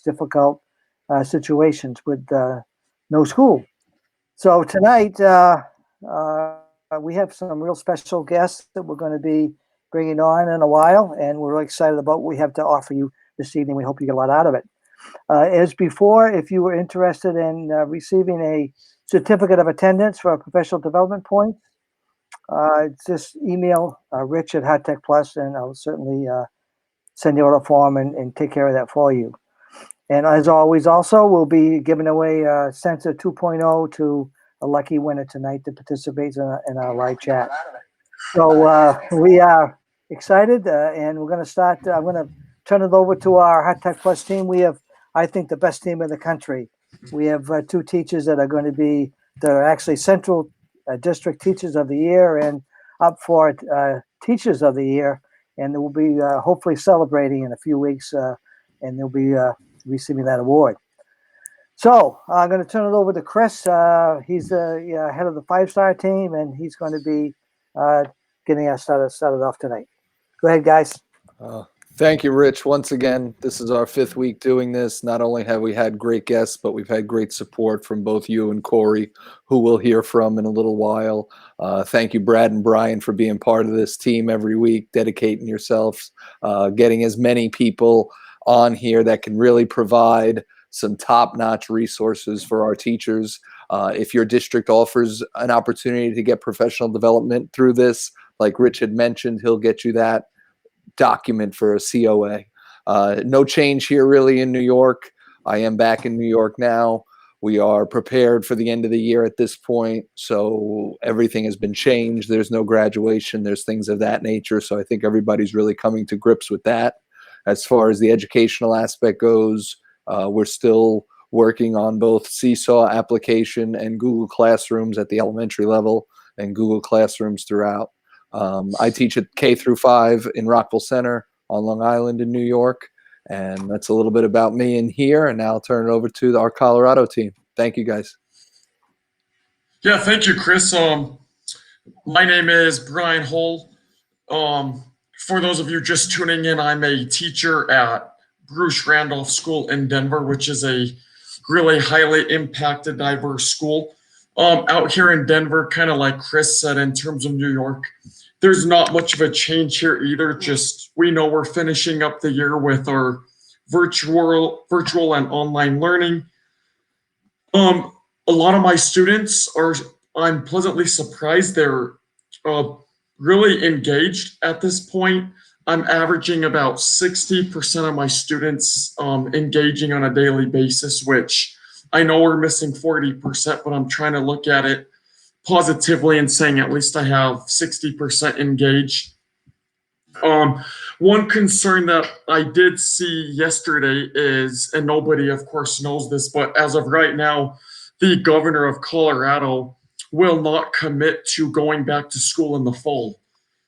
difficult situations with no school. So tonight we have some real special guests that we're going to be bringing on in a while, and we're really excited about what we have to offer you this evening. We hope you get a lot out of it. As before, if you were interested in receiving a certificate of attendance for professional development points, just email Rich at Hot Tech Plus, and I'll certainly send you out a form and take care of that for you. And as always, also, we'll be giving away Sensor 2.0 to a lucky winner tonight that participates in our live chat. So we are excited, and we're going to start. I'm going to turn it over to our Hot Tech Plus team. We have, I think, the best team in the country. We have two teachers that are actually Central District Teachers of the Year and up for Teachers of the Year, and we'll be hopefully celebrating in a few weeks, and they'll be receiving that award. So I'm going to turn it over to Chris. He's the head of the 5-star team, and he's going to be getting us started off tonight. Go ahead, guys. Thank you, Rich. Once again, this is our 5th week doing this. Not only have we had great guests, but we've had great support from both you and Cory, who we'll hear from in a little while. Thank you, Brad and Brian, for being part of this team every week, dedicating yourselves, getting as many people on here that can really provide some top-notch resources for our teachers. If your district offers an opportunity to get professional development through this, like Rich had mentioned, he'll get you that document for a COA. No change here really in New York. I am back in New York now. We are prepared for the end of the year at this point, so everything has been changed. There's no graduation. There's things of that nature, so I think everybody's really coming to grips with that. As far as the educational aspect goes, we're still working on both Seesaw application and Google Classrooms at the elementary level and Google Classrooms throughout. I teach at K through 5 in Rockville Center on Long Island in New York, and that's a little bit about me in here, and now I'll turn it over to our Colorado team. Thank you, guys. Yeah, thank you, Chris. My name is Brian Hull. For those of you just tuning in, I'm a teacher at Bruce Randolph School in Denver, which is a really highly impacted, diverse school. Out here in Denver, kind of like Chris said, in terms of New York, there's not much of a change here either. Just we know we're finishing up the year with our virtual and online learning. A lot of my students I'm pleasantly surprised they're really engaged at this point. I'm averaging about 60% of my students engaging on a daily basis, which I know we're missing 40%, but I'm trying to look at it positively and saying at least I have 60% engaged. One concern that I did see yesterday is, and nobody of course knows this, but as of right now, the governor of Colorado will not commit to going back to school in the fall.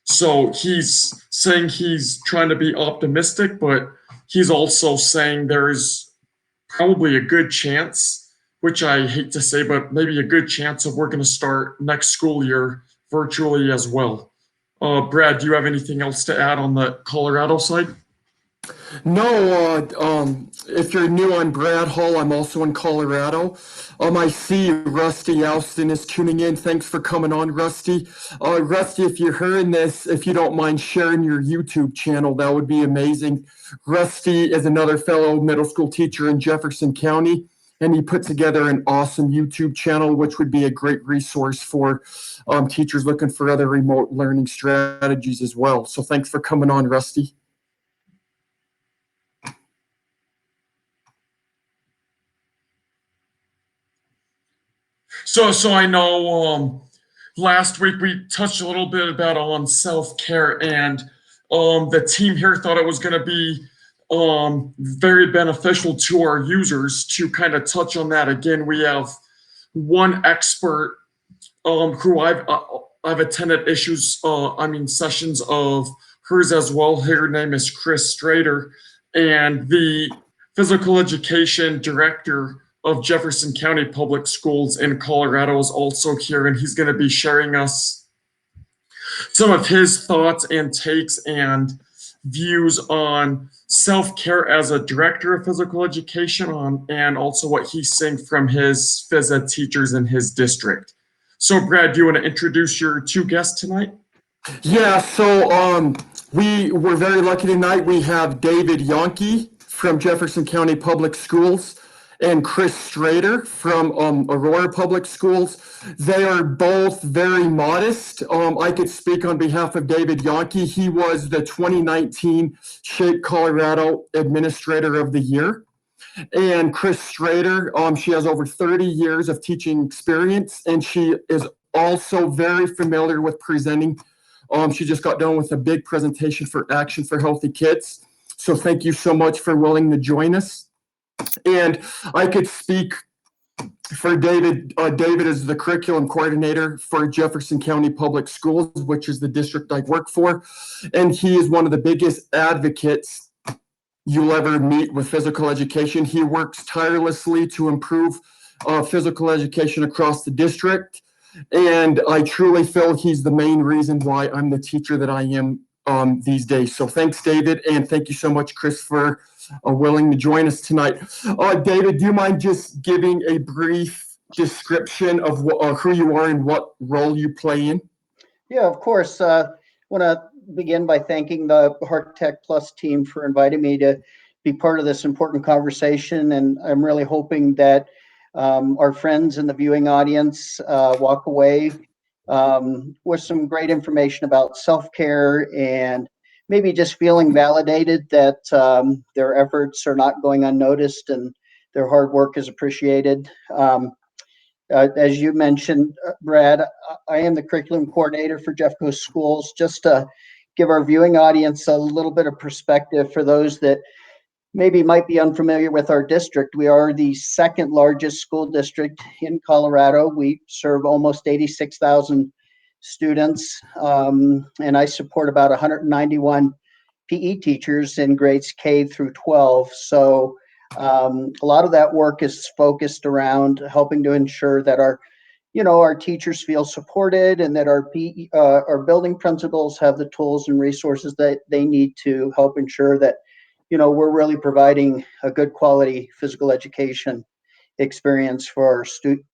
So he's saying he's trying to be optimistic, but he's also saying there's probably a good chance, which I hate to say, but maybe a good chance of we're going to start next school year virtually as well. Brad, do you have anything else to add on the Colorado side? No, if you're new, I'm Brad Hull. I'm also in Colorado. I see Rusty Alston is tuning in. Thanks for coming on, Rusty. Rusty, if you're hearing this, if you don't mind sharing your YouTube channel, that would be amazing. Rusty is another fellow middle school teacher in Jefferson County, and he put together an awesome YouTube channel, which would be a great resource for teachers looking for other remote learning strategies as well. So thanks for coming on, Rusty. So I know last week we touched a little bit about on self-care, and the team here thought it was going to be very beneficial to our users to kind of touch on that again. We have one expert who I've attended sessions of hers as well. Her name is Chris Strater, and the physical education director of Jefferson County Public Schools in Colorado is also here, and he's going to be sharing us some of his thoughts and takes and views on self-care as a director of physical education and also what he's seeing from his phys ed teachers in his district. So Brad, do you want to introduce your two guests tonight? Yeah, so we were very lucky tonight. We have David Yonkie from Jefferson County Public Schools and Chris Strater from Aurora Public Schools. They are both very modest. I could speak on behalf of David Yonkie. He was the 2019 Shape Colorado Administrator of the Year. And Chris Strater, she has over 30 years of teaching experience, and she is also very familiar with presenting. She just got done with a big presentation for Action for Healthy Kids. So thank you so much for willing to join us. And I could speak for David. David is the curriculum coordinator for Jefferson County Public Schools, which is the district I work for. And he is one of the biggest advocates you'll ever meet with physical education. He works tirelessly to improve physical education across the district. And I truly feel he's the main reason why I'm the teacher that I am these days. So thanks, David. And thank you so much, Chris, for willing to join us tonight. David, do you mind just giving a brief description of who you are and what role you play in? Yeah, of course. I want to begin by thanking the Heart Tech Plus team for inviting me to be part of this important conversation. And I'm really hoping that our friends in the viewing audience walk away with some great information about self-care and maybe just feeling validated that their efforts are not going unnoticed and their hard work is appreciated. As you mentioned, Brad, I am the curriculum coordinator for Jeffco Schools. Just to give our viewing audience a little bit of perspective for those that maybe might be unfamiliar with our district, we are the second largest school district in Colorado. We serve almost 86,000 students, and I support about 191 PE teachers in grades K through 12. So a lot of that work is focused around helping to ensure that our teachers feel supported and that our building principals have the tools and resources that they need to help ensure that we're really providing a good quality physical education experience for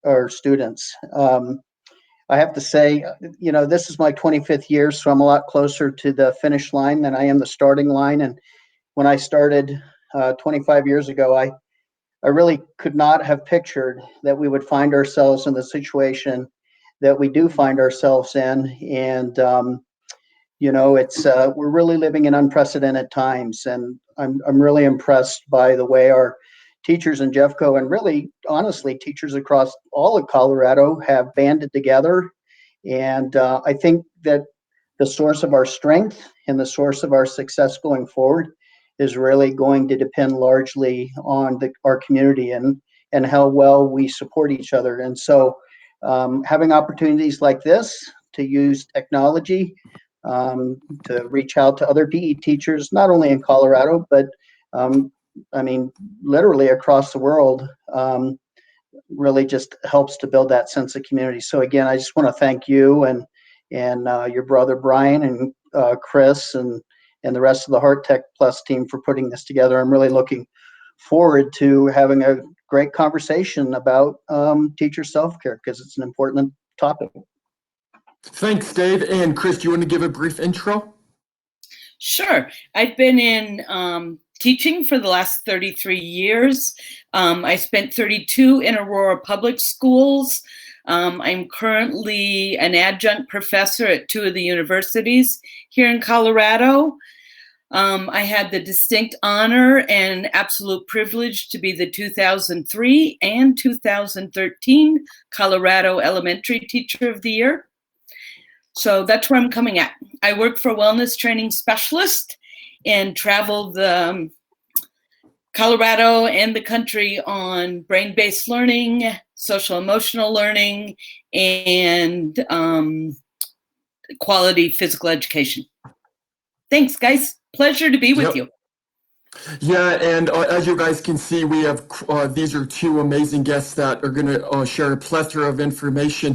our students. I have to say, this is my 25th year, so I'm a lot closer to the finish line than I am the starting line. And when I started 25 years ago, I really could not have pictured that we would find ourselves in the situation that we do find ourselves in. And, we're really living in unprecedented times. And I'm really impressed by the way our teachers in Jeffco and really, honestly, teachers across all of Colorado have banded together. And I think that the source of our strength and the source of our success going forward is really going to depend largely on our community and how well we support each other. And so having opportunities like this to use technology to reach out to other PE teachers, not only in Colorado, but literally across the world, really just helps to build that sense of community. So again, I just want to thank you and your brother Brian and Chris and the rest of the Heart Tech Plus team for putting this together. I'm really looking forward to having a great conversation about teacher self-care because it's an important topic. Thanks, Dave. And Chris, do you want to give a brief intro? Sure. I've been in teaching for the last 33 years. I spent 32 in Aurora Public Schools. I'm currently an adjunct professor at 2 of the universities here in Colorado. I had the distinct honor and absolute privilege to be the 2003 and 2013 Colorado Elementary Teacher of the Year. So that's where I'm coming at. I work for a wellness training specialist and travel the Colorado and the country on brain-based learning, social emotional learning, and quality physical education. Thanks, guys. Pleasure to be with you. Yeah, and as you guys can see, we have these are two amazing guests that are going to share a plethora of information.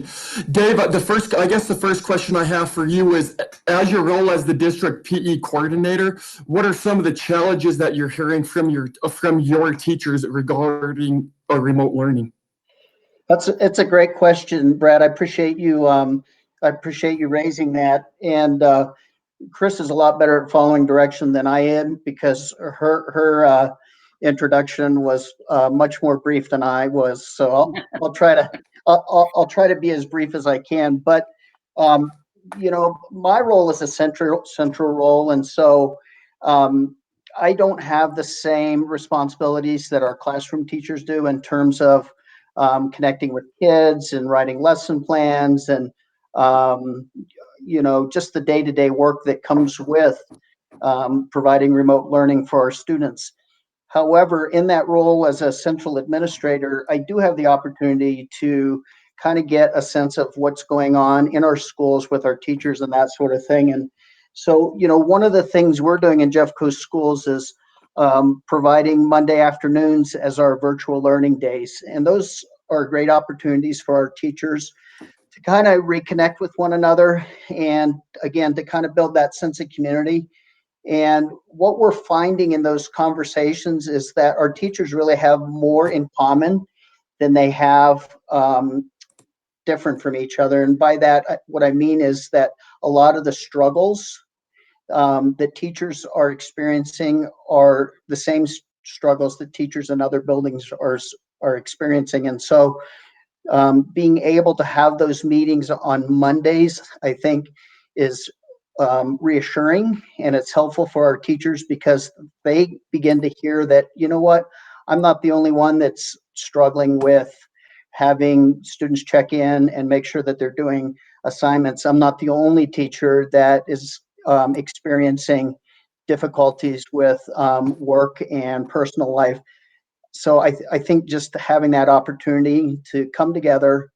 Dave, the first question I have for you is, as your role as the district PE coordinator, what are some of the challenges that you're hearing from your teachers regarding remote learning? It's a great question, Brad. I appreciate you. I appreciate you raising that. And Chris is a lot better at following direction than I am because her introduction was much more brief than I was. So I'll try to I'll try to be as brief as I can. But um, my role is a central role, and so I don't have the same responsibilities that our classroom teachers do in terms of connecting with kids and writing lesson plans and um, just the day-to-day work that comes with providing remote learning for our students. However, in that role as a central administrator, I do have the opportunity to kind of get a sense of what's going on in our schools with our teachers and that sort of thing. And so, one of the things we're doing in Jeffco schools is providing Monday afternoons as our virtual learning days. And those are great opportunities for our teachers to kind of reconnect with one another and again to kind of build that sense of community. And what we're finding in those conversations is that our teachers really have more in common than they have different from each other. And by that, what I mean is that a lot of the struggles that teachers are experiencing are the same struggles that teachers in other buildings are experiencing. And so being able to have those meetings on Mondays, I think, is reassuring, and it's helpful for our teachers because they begin to hear that, I'm not the only one that's struggling with having students check in and make sure that they're doing assignments. I'm not the only teacher that is experiencing difficulties with work and personal life. So I think just having that opportunity to come together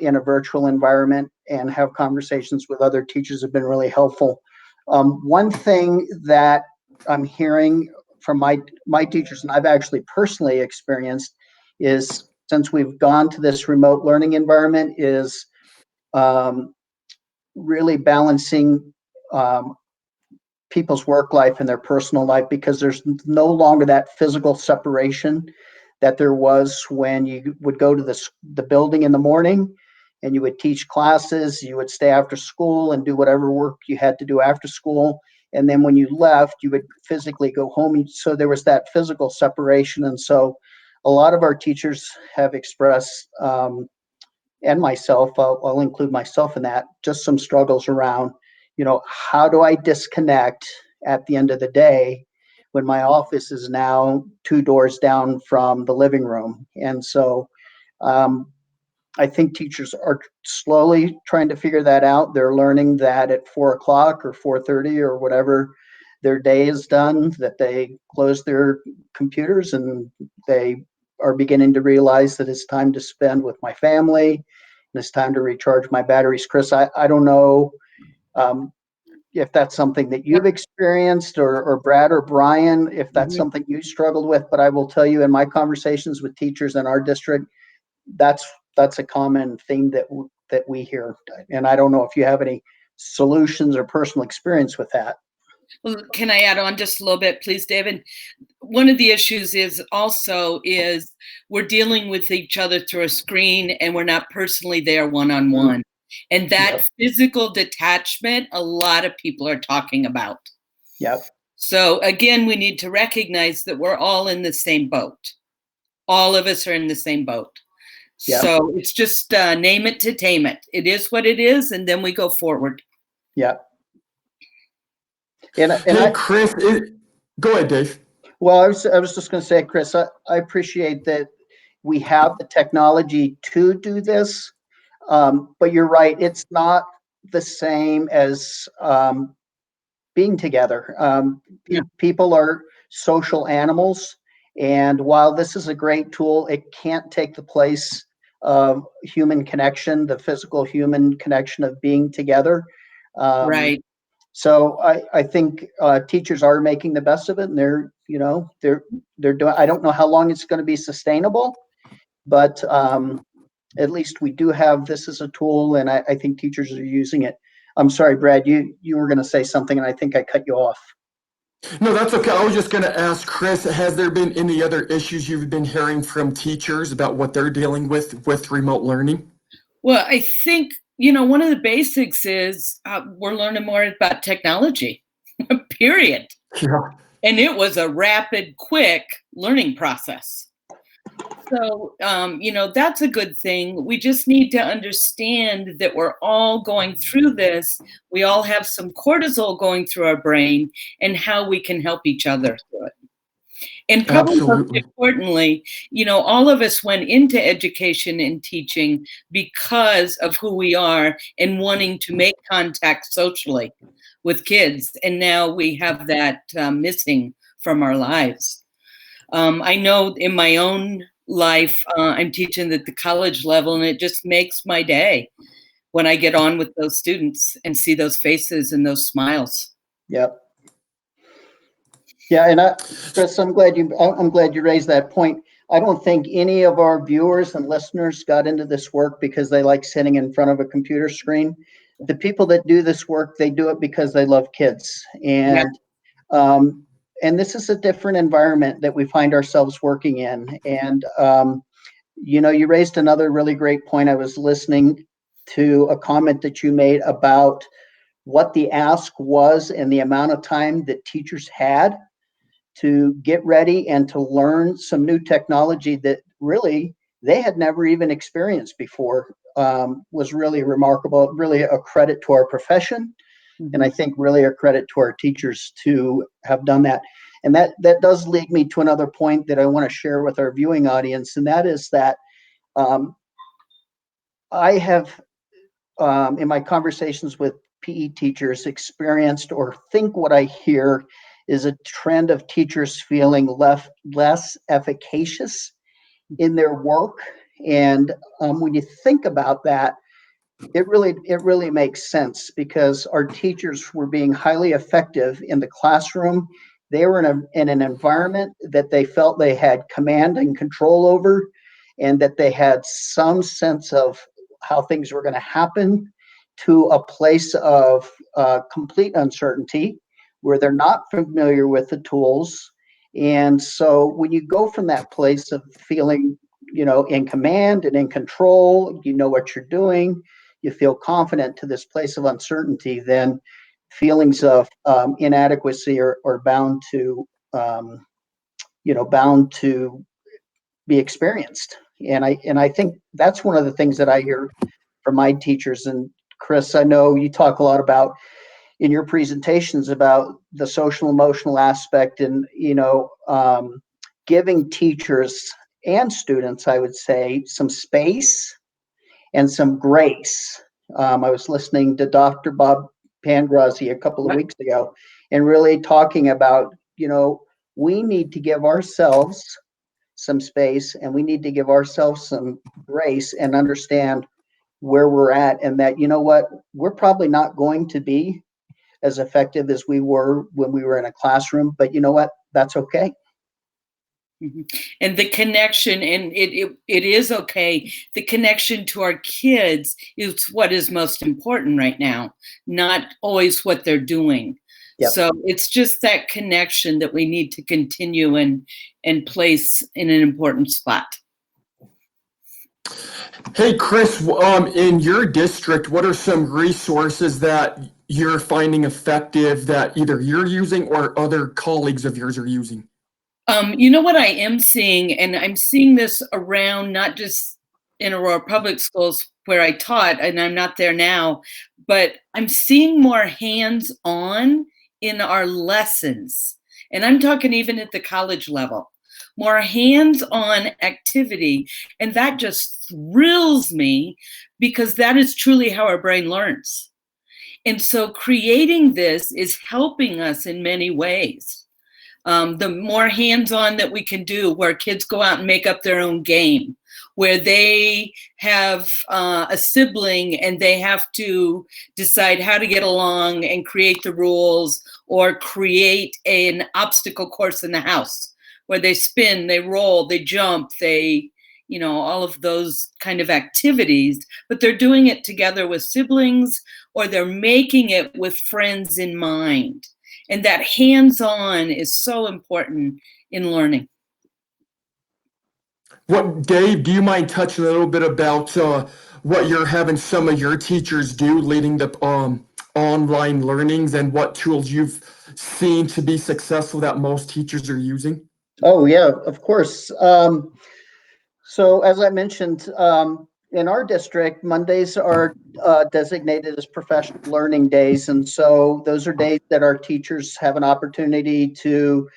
in a virtual environment and have conversations with other teachers have been really helpful. One thing that I'm hearing from my teachers, and I've actually personally experienced, is since we've gone to this remote learning environment, is really balancing people's work life and their personal life, because there's no longer that physical separation that there was when you would go to the building in the morning and you would teach classes, you would stay after school and do whatever work you had to do after school. And then when you left, you would physically go home. So there was that physical separation. And so a lot of our teachers have expressed, and myself, I'll include myself in that, just some struggles around, how do I disconnect at the end of the day when my office is now 2 doors down from the living room? And so I think teachers are slowly trying to figure that out. They're learning that at 4 o'clock or 4:30 or whatever their day is done, that they close their computers and they are beginning to realize that it's time to spend with my family and it's time to recharge my batteries. Chris, I don't know if that's something that you've experienced, or Brad or Brian, if that's something you struggled with, but I will tell you in my conversations with teachers in our district, that's a common theme that we hear. And I don't know if you have any solutions or personal experience with that. Well, can I add on just a little bit, please, David? One of the issues is we're dealing with each other through a screen and we're not personally there one-on-one. And that physical detachment, a lot of people are talking about. Yep. So again, we need to recognize that we're all in the same boat. All of us are in the same boat. Yep. So it's just name it to tame it. It is what it is, and then we go forward. Yep. Chris, go ahead, Dave. Well, I was just going to say, Chris, I appreciate that we have the technology to do this, but you're right. It's not the same as being together. People are social animals, and while this is a great tool, it can't take the place of human connection, the physical human connection of being together. Right. So I think teachers are making the best of it, and they're doing. I don't know how long it's going to be sustainable, but at least we do have this as a tool, and I think teachers are using it. I'm sorry, Brad, you were going to say something, and I think I cut you off. No, that's okay. I was just going to ask Chris, has there been any other issues you've been hearing from teachers about what they're dealing with remote learning? Well, I think, one of the basics is we're learning more about technology, period. Yeah. And it was a rapid, quick learning process. So, that's a good thing. We just need to understand that we're all going through this. We all have some cortisol going through our brain, and how we can help each other through it. And probably most Absolutely. importantly, all of us went into education and teaching because of who we are and wanting to make contact socially with kids. And now we have that missing from our lives. I know in my own life, I'm teaching at the college level, and it just makes my day when I get on with those students and see those faces and those smiles. Yep. Yeah, and Chris, I'm glad you raised that point. I don't think any of our viewers and listeners got into this work because they like sitting in front of a computer screen. The people that do this work, they do it because they love kids, and this is a different environment that we find ourselves working in. And you raised another really great point. I was listening to a comment that you made about what the ask was and the amount of time that teachers had to get ready and to learn some new technology that really they had never even experienced before. Was really remarkable, really a credit to our profession. And I think really a credit to our teachers to have done that. And that does lead me to another point that I want to share with our viewing audience. And that is that I have, in my conversations with PE teachers, experienced or think what I hear is a trend of teachers feeling less efficacious in their work. And when you think about that, it really makes sense, because our teachers were being highly effective in the classroom. They were in an environment that they felt they had command and control over, and that they had some sense of how things were going to happen, to a place of complete uncertainty where they're not familiar with the tools. And so when you go from that place of feeling, in command and in control, you know what you're doing, you feel confident, to this place of uncertainty, then feelings of inadequacy are bound to be experienced. And I think that's one of the things that I hear from my teachers. And Chris, I know you talk a lot about in your presentations about the social emotional aspect, and giving teachers and students, I would say, some space and some grace. I was listening to Dr. Bob Pangrazi a couple of weeks ago, and really talking about, we need to give ourselves some space, and we need to give ourselves some grace, and understand where we're at, and that, we're probably not going to be as effective as we were when we were in a classroom, but that's okay. And the connection, and it is okay. The connection to our kids is what is most important right now, not always what they're doing. Yep. So it's just that connection that we need to continue and place in an important spot. Hey, Chris, in your district, what are some resources that you're finding effective that either you're using or other colleagues of yours are using? What I am seeing, and I'm seeing this around not just in Aurora Public Schools where I taught, and I'm not there now, but I'm seeing more hands-on in our lessons. And I'm talking even at the college level, more hands-on activity. And that just thrills me, because that is truly how our brain learns. And so creating this is helping us in many ways. The more hands-on that we can do, where kids go out and make up their own game, where they have a sibling and they have to decide how to get along and create the rules, or create an obstacle course in the house where they spin, they roll, they jump, they, you know, all of those kind of activities, but they're doing it together with siblings, or they're making it with friends in mind. And that hands-on is so important in learning. What, Dave, do you mind touching a little bit about what you're having some of your teachers do leading the online learnings, and what tools you've seen to be successful that most teachers are using? Oh, yeah, of course. So as I mentioned, in our district, Mondays are designated as professional learning days. And so those are days that our teachers have an opportunity to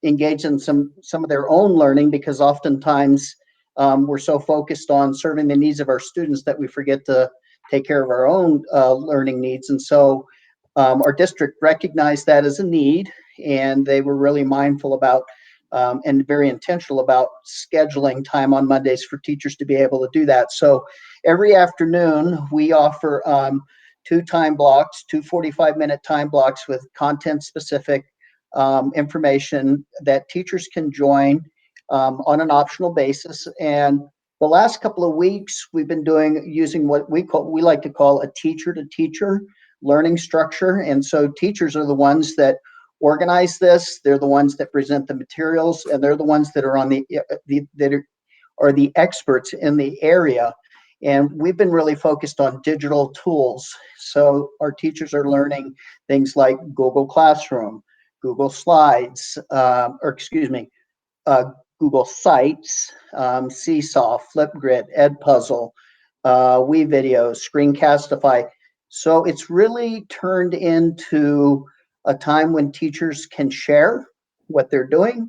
engage in some of their own learning, because oftentimes we're so focused on serving the needs of our students that we forget to take care of our own learning needs. And so our district recognized that as a need, and they were really mindful about and very intentional about scheduling time on Mondays for teachers to be able to do that. So every afternoon we offer 2 time blocks, 2 45-minute time blocks with content-specific information that teachers can join on an optional basis. And the last couple of weeks, we've been using what we like to call a teacher-to-teacher learning structure. And so teachers are the ones that organize this. They're the ones that present the materials, and they're the ones that are the experts in the area. And we've been really focused on digital tools. So our teachers are learning things like Google Classroom, Google Slides, Google Sites, Seesaw, Flipgrid, Edpuzzle, WeVideo, Screencastify. So it's really turned into a time when teachers can share what they're doing,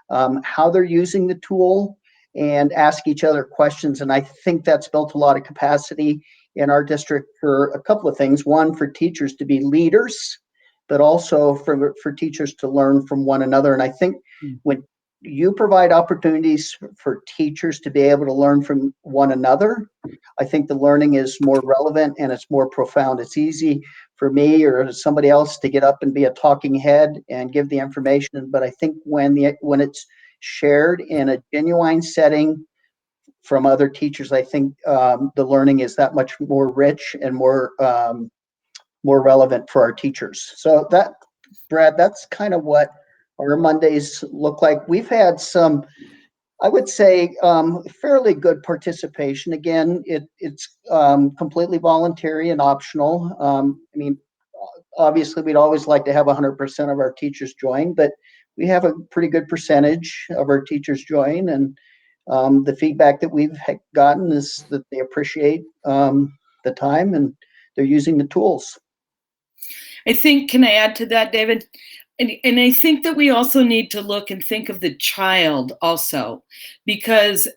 how they're using the tool, and ask each other questions. And I think that's built a lot of capacity in our district for a couple of things. One, for teachers to be leaders, but also for teachers to learn from one another. And I think when you provide opportunities for teachers to be able to learn from one another, I think the learning is more relevant and it's more profound. It's easy for me or somebody else to get up and be a talking head and give the information, but I think when it's shared in a genuine setting from other teachers, I think the learning is that much more rich and more relevant for our teachers. So that, Brad, that's kind of what our Mondays look like. We've had some, I would say, fairly good participation. Again, it's completely voluntary and optional. I mean, obviously, we'd always like to have 100% of our teachers join, but we have a pretty good percentage of our teachers join. And the feedback that we've gotten is that they appreciate the time and they're using the tools. I think, can I add to that, David? And I think that we also need to look and think of the child also, because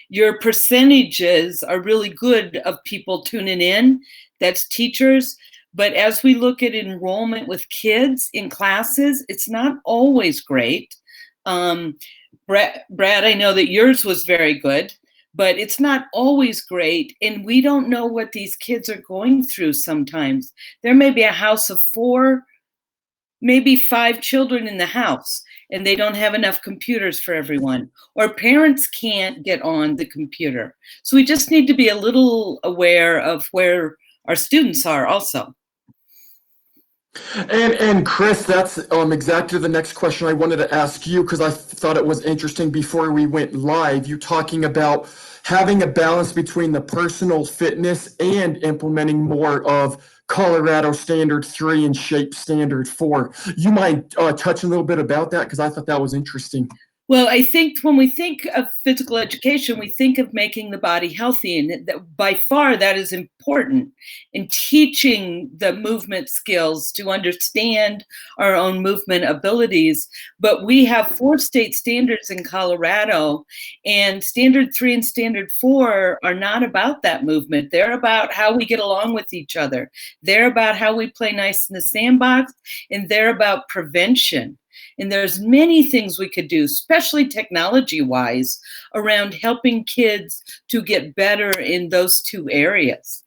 your percentages are really good of people tuning in, that's teachers. But as we look at enrollment with kids in classes, it's not always great. Brad, I know that yours was very good, but it's not always great. And we don't know what these kids are going through sometimes. There may be a house of 4, maybe 5 children in the house, and they don't have enough computers for everyone, or parents can't get on the computer. So we just need to be a little aware of where our students are also. And Chris, that's exactly the next question I wanted to ask you, because I thought it was interesting before we went live, you talking about having a balance between the personal fitness and implementing more of Colorado Standard 3 and Shape Standard 4. You mind touching a little bit about that? Because I thought that was interesting. Well, I think when we think of physical education, we think of making the body healthy, and by far that is important in teaching the movement skills to understand our own movement abilities. But we have 4 state standards in Colorado, and Standard 3 and Standard 4 are not about that movement. They're about how we get along with each other. They're about how we play nice in the sandbox, and they're about prevention. And there's many things we could do, especially technology-wise, around helping kids to get better in those two areas.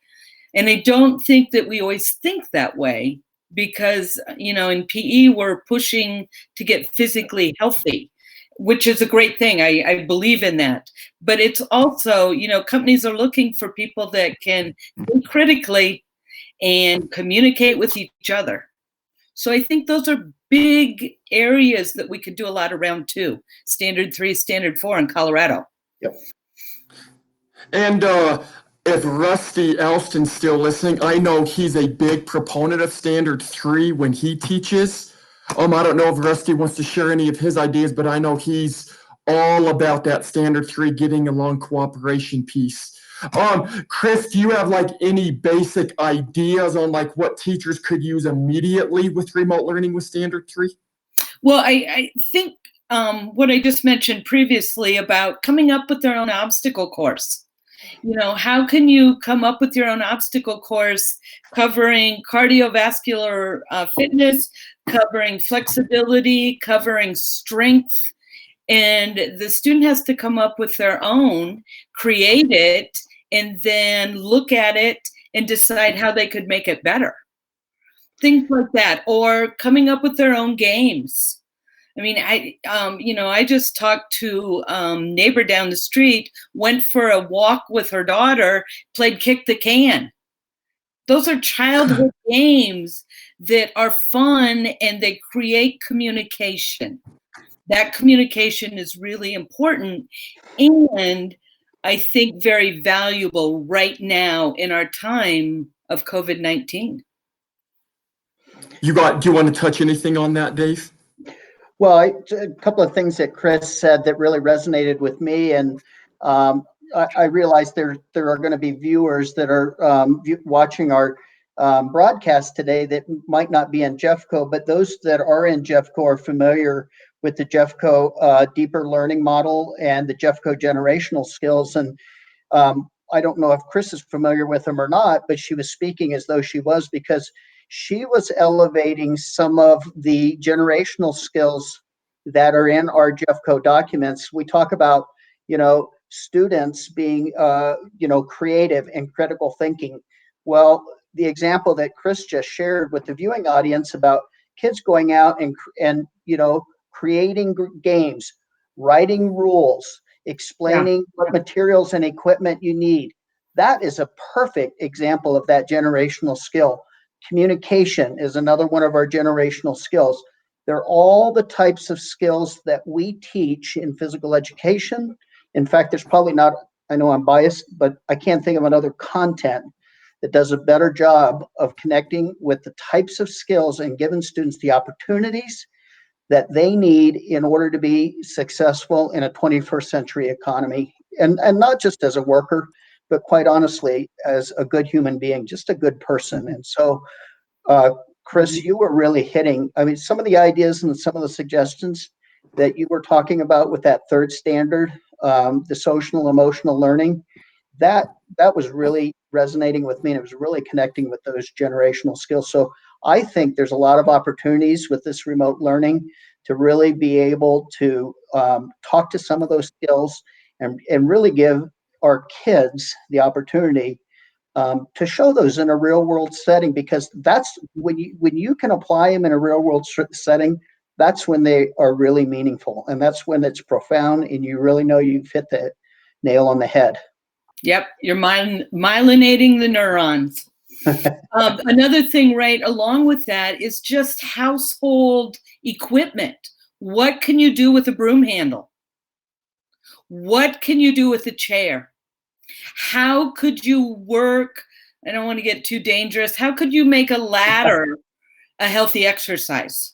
And I don't think that we always think that way because, in PE, we're pushing to get physically healthy, which is a great thing. I believe in that. But it's also, companies are looking for people that can think critically and communicate with each other. So I think those are big areas that we could do a lot around too. Standard 3, Standard 4 in Colorado. Yep. And if Rusty Alston's still listening, I know he's a big proponent of Standard 3 when he teaches. I don't know if Rusty wants to share any of his ideas, but I know he's all about that Standard 3 getting along cooperation piece. Chris, do you have any basic ideas on what teachers could use immediately with remote learning with Standard 3? Well, I think what I just mentioned previously about coming up with their own obstacle course. How can you come up with your own obstacle course covering cardiovascular fitness, covering flexibility, covering strength, and the student has to come up with their own, create it, and then look at it and decide how they could make it better. Things like that, or coming up with their own games. I mean, I just talked to neighbor down the street, went for a walk with her daughter, played kick the can. Those are childhood games that are fun and they create communication. That communication is really important and I think very valuable right now in our time of COVID-19. Do you want to touch anything on that, Dave? Well, a couple of things that Chris said that really resonated with me, and I realized there are going to be viewers that are watching our broadcast today that might not be in Jeffco, but those that are in Jeffco are familiar with the Jeffco deeper learning model and the Jeffco generational skills. And I don't know if Chris is familiar with them or not, but she was speaking as though she was, because she was elevating some of the generational skills that are in our Jeffco documents. We talk about, students being, creative and critical thinking. Well, the example that Chris just shared with the viewing audience about kids going out and creating games, writing rules, explaining what materials and equipment you need. That is a perfect example of that generational skill. Communication is another one of our generational skills. They're all the types of skills that we teach in physical education. In fact, there's probably not, I know I'm biased, but I can't think of another content that does a better job of connecting with the types of skills and giving students the opportunities that they need in order to be successful in a 21st century economy. And not just as a worker, but quite honestly, as a good human being, just a good person. And so, Chris, you were really hitting, some of the ideas and some of the suggestions that you were talking about with that third standard, the social emotional learning, that was really resonating with me, and it was really connecting with those generational skills. So I think there's a lot of opportunities with this remote learning to really be able to talk to some of those skills and really give our kids the opportunity to show those in a real world setting, because that's when you can apply them in a real world setting, that's when they are really meaningful, and that's when it's profound and you really know you've hit the nail on the head. Yep, you're myelinating the neurons. Another thing right along with that is just household equipment. What can you do with a broom handle? What can you do with a chair? How could you work? I don't want to get too dangerous. How could you make a ladder a healthy exercise?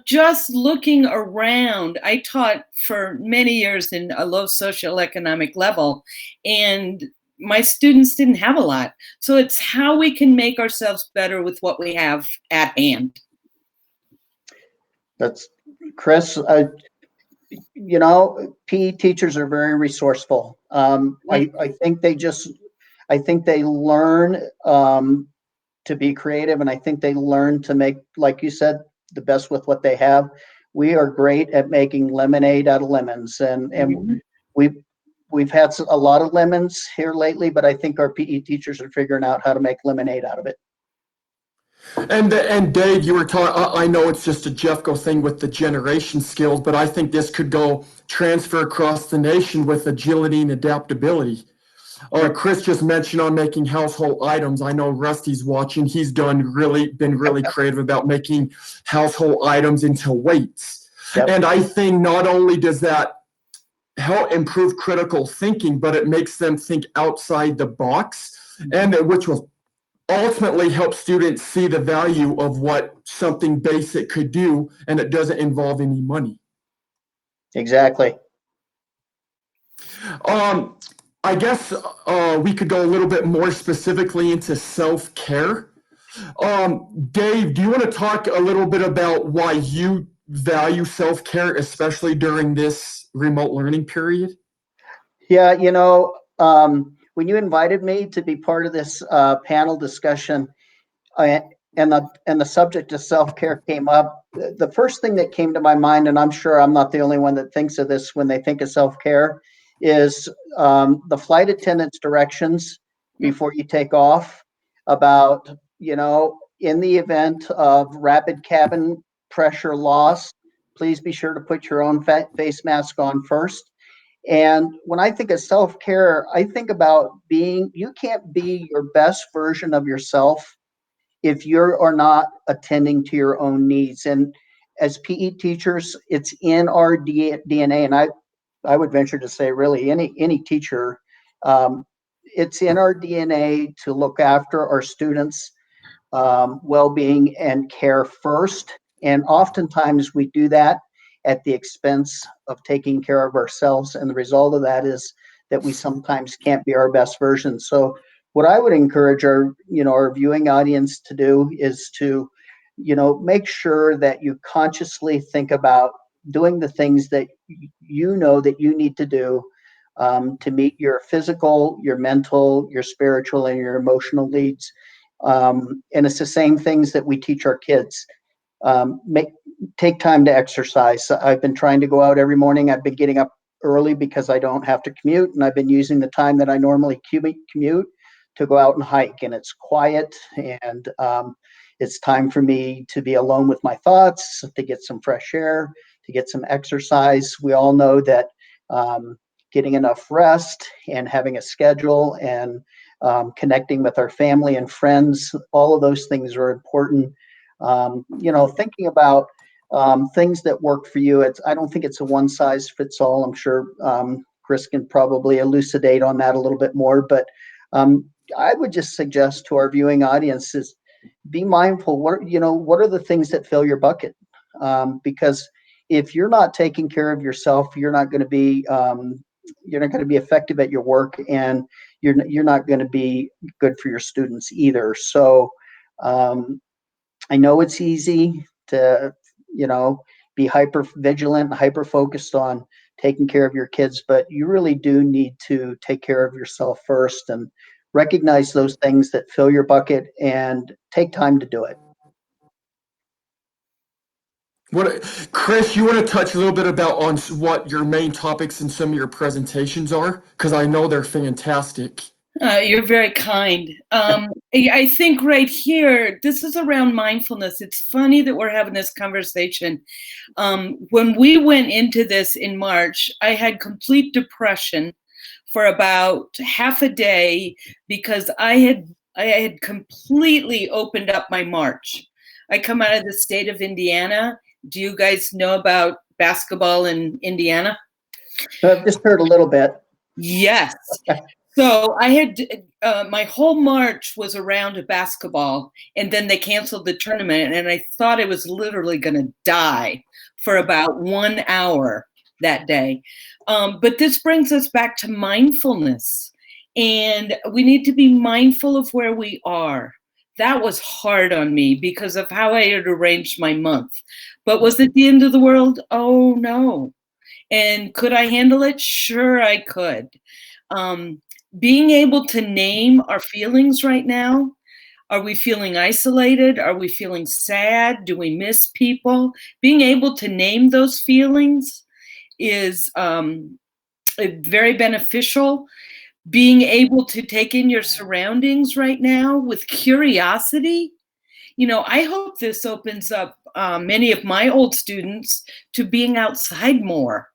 Just looking around. I taught for many years in a low socioeconomic level, and my students didn't have a lot. So it's how we can make ourselves better with what we have at hand. That's Chris. PE teachers are very resourceful. I think they learn to be creative, and I think they learn to make, like you said, the best with what they have. we are great at making lemonade out of lemons, and we've had a lot of lemons here lately, but I think our PE teachers are figuring out how to make lemonade out of it. And Dave, you were talking. I know it's just a Jeffco thing with the generation skills, but I think this could go transfer across the nation with agility and adaptability. Chris just mentioned on making household items. I know Rusty's watching. He's been really creative about making household items into weights. Yep. And I think not only does that help improve critical thinking, but it makes them think outside the box, and which will ultimately help students see the value of what something basic could do, and it doesn't involve any money. Exactly. I guess we could go a little bit more specifically into self-care. Dave, do you want to talk a little bit about why you value self-care, especially during this remote learning period? Yeah, when you invited me to be part of this panel discussion, and the subject of self-care came up, the first thing that came to my mind, and I'm sure I'm not the only one that thinks of this when they think of self-care, is the flight attendant's directions before you take off about, in the event of rapid cabin pressure loss, please be sure to put your own face mask on first. And when I think of self-care, I think about you can't be your best version of yourself if you are not attending to your own needs. And as PE teachers, it's in our DNA. And I would venture to say, really, any teacher, it's in our DNA to look after our students' well-being and care first. And oftentimes we do that at the expense of taking care of ourselves. And the result of that is that we sometimes can't be our best version. So what I would encourage our viewing audience to do is to, make sure that you consciously think about doing the things that you know that you need to do to meet your physical, your mental, your spiritual, and your emotional needs. And it's the same things that we teach our kids. Take time to exercise. I've been trying to go out every morning. I've been getting up early because I don't have to commute, and I've been using the time that I normally commute to go out and hike. And it's quiet, and it's time for me to be alone with my thoughts, to get some fresh air, to get some exercise. We all know that getting enough rest and having a schedule and connecting with our family and friends, all of those things are important. Thinking about things that work for you. I don't think it's a one size fits all. I'm sure Chris can probably elucidate on that a little bit more, but I would just suggest to our viewing audiences, be mindful. What are the things that fill your bucket? Because if you're not taking care of yourself, you're not going to be effective at your work, and you're not going to be good for your students either. So I know it's easy to be hyper vigilant, hyper focused on taking care of your kids, but you really do need to take care of yourself first and recognize those things that fill your bucket and take time to do it. Chris, you want to touch a little bit about on what your main topics in some of your presentations are? Because I know they're fantastic. You're very kind. I think right here, this is around mindfulness. It's funny that we're having this conversation. When we went into this in March, I had complete depression for about half a day because I had completely opened up my March. I come out of the state of Indiana. Do you guys know about basketball in Indiana? I've just heard a little bit. Yes. So I had my whole March was around basketball, and then they canceled the tournament, and I thought I was literally going to die for about 1 hour that day. But this brings us back to mindfulness, and we need to be mindful of where we are. That was hard on me because of how I had arranged my month. But was it the end of the world? Oh, no. And could I handle it? Sure, I could. Being able to name our feelings right now, Are we feeling isolated? Are we feeling sad? Do we miss people? Being able to name those feelings is very beneficial. Being able to take in your surroundings right now with curiosity. You know, I hope this opens up many of my old students to being outside more.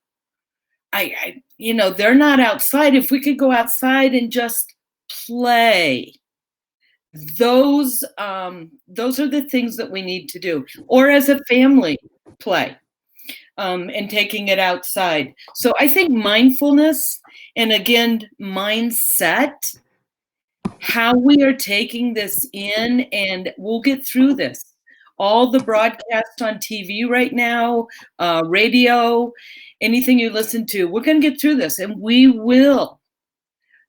You know, they're not outside. If we could go outside and just play, those are the things that we need to do. Or as a family, play. And taking it outside. So I think mindfulness, and again, mindset, how we are taking this in, and we'll get through this. All the broadcasts on TV right now, radio, anything you listen to, we're going to get through this, and we will.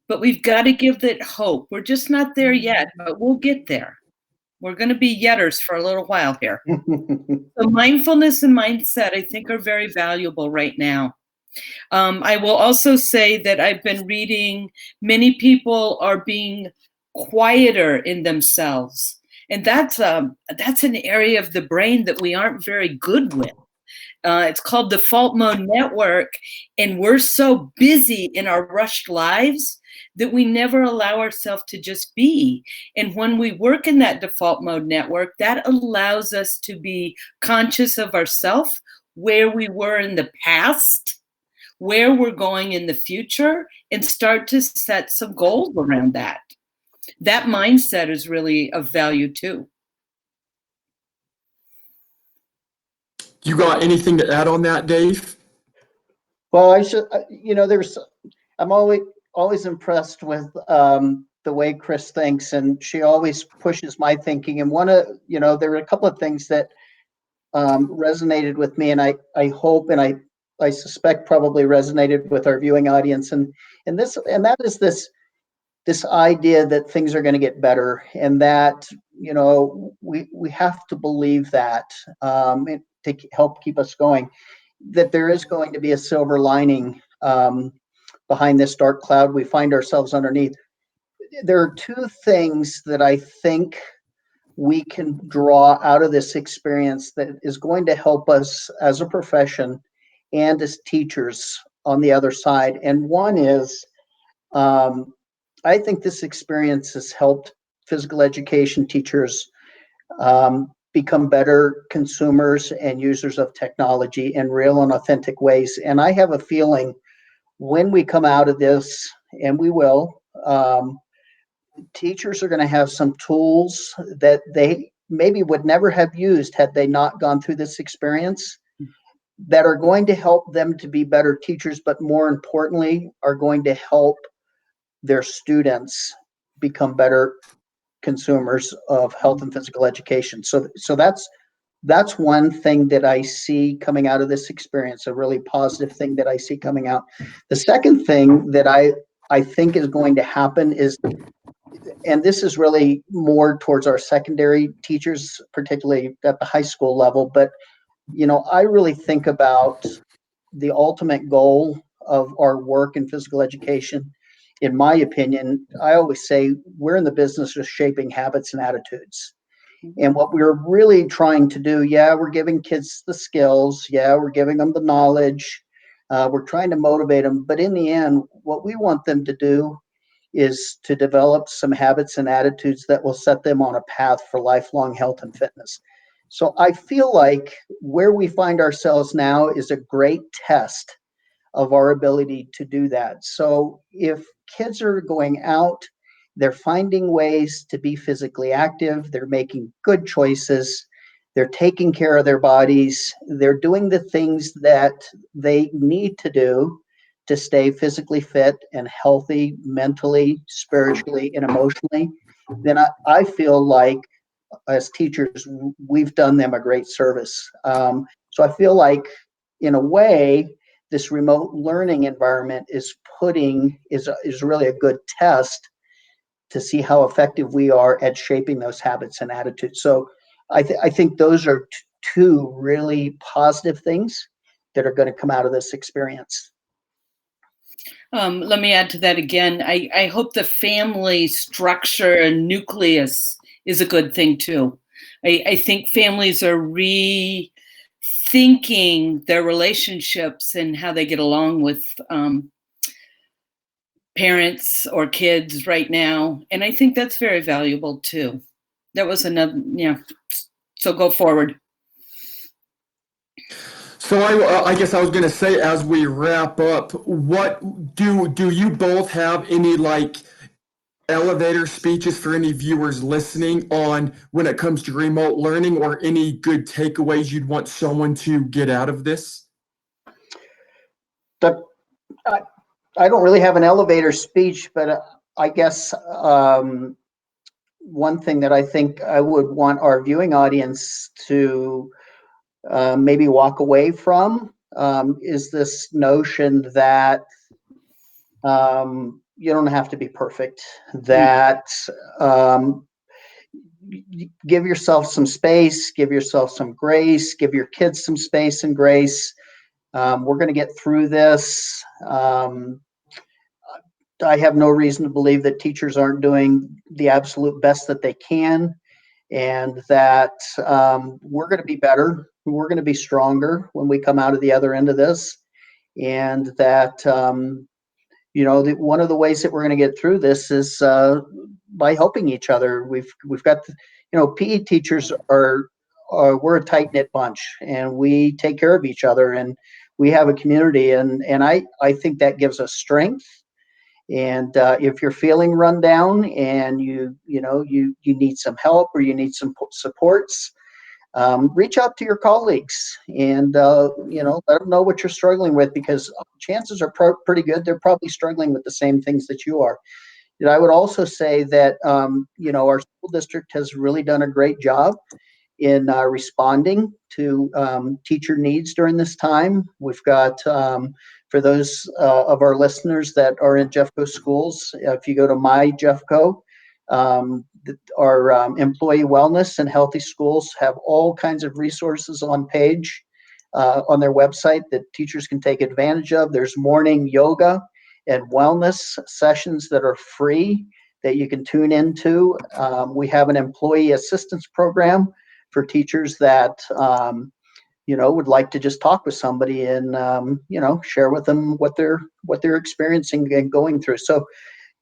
But we've got to give that hope. We're just not there yet, but we'll get there. We're going to be yetters for a little while here. So mindfulness and mindset, I think, are very valuable right now. I will also say that I've been reading, many people are being quieter in themselves. And that's an area of the brain that we aren't very good with. It's called default mode network. And we're so busy in our rushed lives that we never allow ourselves to just be. And when we work in that default mode network, that allows us to be conscious of ourselves, where we were in the past, where we're going in the future, and start to set some goals around that. That mindset is really of value too. You got anything to add on that, Dave? Well, I should, you know, I'm always impressed with the way Chris thinks, and she always pushes my thinking. And there were a couple of things that resonated with me, and I hope, and I suspect probably resonated with our viewing audience. And that is this idea that things are going to get better, and that, you know, we have to believe that to help keep us going, that there is going to be a silver lining behind this dark cloud we find ourselves underneath. There are two things that I think we can draw out of this experience that is going to help us as a profession and as teachers on the other side. And one is, I think this experience has helped physical education teachers become better consumers and users of technology in real and authentic ways. And I have a feeling when we come out of this, and we will, teachers are going to have some tools that they maybe would never have used had they not gone through this experience, that are going to help them to be better teachers, but more importantly, are going to help their students become better consumers of health and physical education. So that's one thing that I see coming out of this experience, a really positive thing that I see coming out. The second thing that I think is going to happen is, and this is really more towards our secondary teachers, particularly at the high school level, but, you know, I really think about the ultimate goal of our work in physical education. In my opinion, I always say we're in the business of shaping habits and attitudes. And what we're really trying to do, we're giving kids the skills, we're giving them the knowledge, we're trying to motivate them. But in the end, what we want them to do is to develop some habits and attitudes that will set them on a path for lifelong health and fitness. So I feel like where we find ourselves now is a great test of our ability to do that. So if kids are going out, they're finding ways to be physically active, they're making good choices, they're taking care of their bodies, they're doing the things that they need to do to stay physically fit and healthy, mentally, spiritually, and emotionally, then I feel like as teachers, we've done them a great service. So I feel like, in a way, this remote learning environment is really a good test to see how effective we are at shaping those habits and attitudes. So I think those are two really positive things that are going to come out of this experience. Let me add to that again. I hope the family structure and nucleus is a good thing too. I think families are rethinking their relationships and how they get along with parents or kids right now. And I think that's very valuable too. That was another, yeah. So go forward. So I guess I was going to say, as we wrap up, what do you both have any like elevator speeches for any viewers listening on when it comes to remote learning, or any good takeaways you'd want someone to get out of this? I don't really have an elevator speech, but I guess one thing that I think I would want our viewing audience to maybe walk away from is this notion that you don't have to be perfect, that give yourself some space, give yourself some grace, give your kids some space and grace. We're going to get through this. I have no reason to believe that teachers aren't doing the absolute best that they can, and that we're going to be better. We're going to be stronger when we come out of the other end of this, and that one of the ways that we're going to get through this is by helping each other. We've got PE teachers are we're a tight knit bunch, and we take care of each other, and we have a community, and I think that gives us strength. And if you're feeling run down and you need some help or you need some supports, reach out to your colleagues and let them know what you're struggling with, because chances are pretty good they're probably struggling with the same things that you are. And I would also say that our school district has really done a great job in responding to teacher needs during this time. We've got, for those of our listeners that are in Jeffco schools, if you go to My Jeffco, our employee wellness and healthy schools have all kinds of resources on page on their website that teachers can take advantage of. There's morning yoga and wellness sessions that are free that you can tune into. We have an employee assistance program for teachers that would like to just talk with somebody and share with them what they're experiencing and going through. So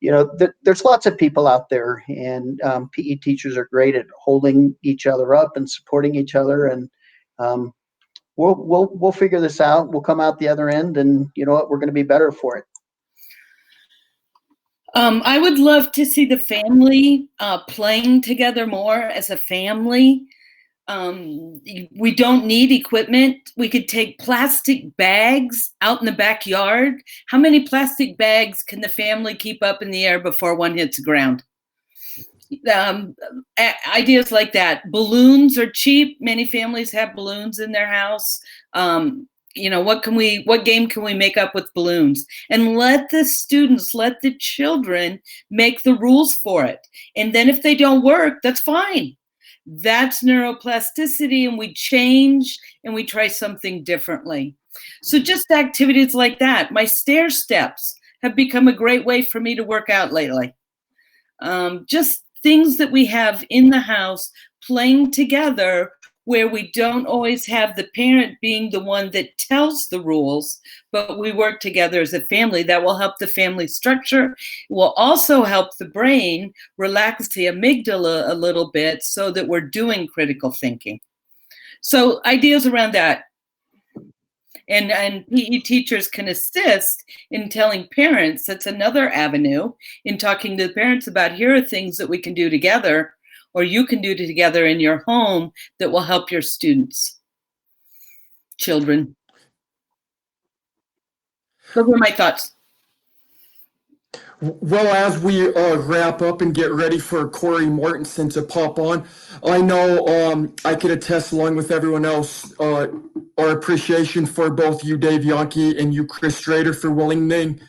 there's lots of people out there, and PE teachers are great at holding each other up and supporting each other, and we'll figure this out. We'll come out the other end, and you know what, we're going to be better for it. I would love to see the family playing together more as a family. We don't need equipment. We could take plastic bags out in the backyard. How many plastic bags can the family keep up in the air before one hits the ground? Ideas like that. Balloons are cheap. Many families have balloons in their house. What game can we make up with balloons? And let the students, let the children make the rules for it. And then if they don't work, that's fine. That's neuroplasticity, and we change and we try something differently. So just activities like that. My stair steps have become a great way for me to work out lately. Just things that we have in the house playing together, where we don't always have the parent being the one that tells the rules, but we work together as a family. That will help the family structure. It will also help the brain relax the amygdala a little bit so that we're doing critical thinking. So ideas around that. And PE teachers can assist in telling parents. That's another avenue in talking to the parents about, here are things that we can do together, or you can do together in your home that will help your students, children. Those were my thoughts. Well, as we wrap up and get ready for Cory Mortensen to pop on, I know I could attest, along with everyone else, our appreciation for both you, Dave Yonkie, and you, Chris Strater, for willing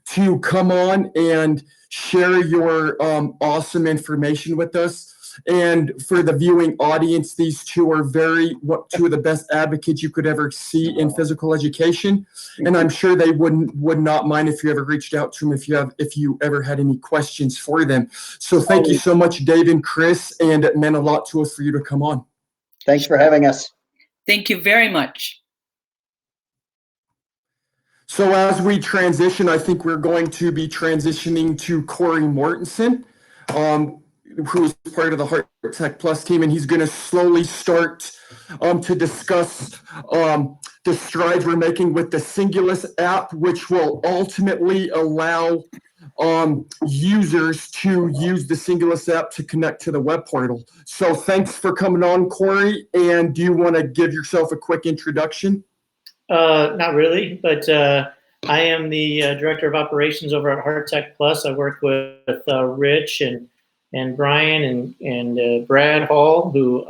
to come on and share your awesome information with us. And for the viewing audience, these two are two of the best advocates you could ever see in physical education. And I'm sure they would not mind if you ever reached out to them if you ever had any questions for them. So thank you so much, Dave and Chris, and it meant a lot to us for you to come on. Thanks for having us. Thank you very much. So as we transition, I think we're going to be transitioning to Cory Mortensen, who is part of the Heart Tech Plus team, and he's going to slowly start to discuss the strides we're making with the Singulus app, which will ultimately allow users to use the Singulus app to connect to the web portal. So thanks for coming on, Cory. And do you want to give yourself a quick introduction? Not really, but I am the Director of Operations over at Heart Tech Plus. I work with Rich and Brian and Brad Hall, who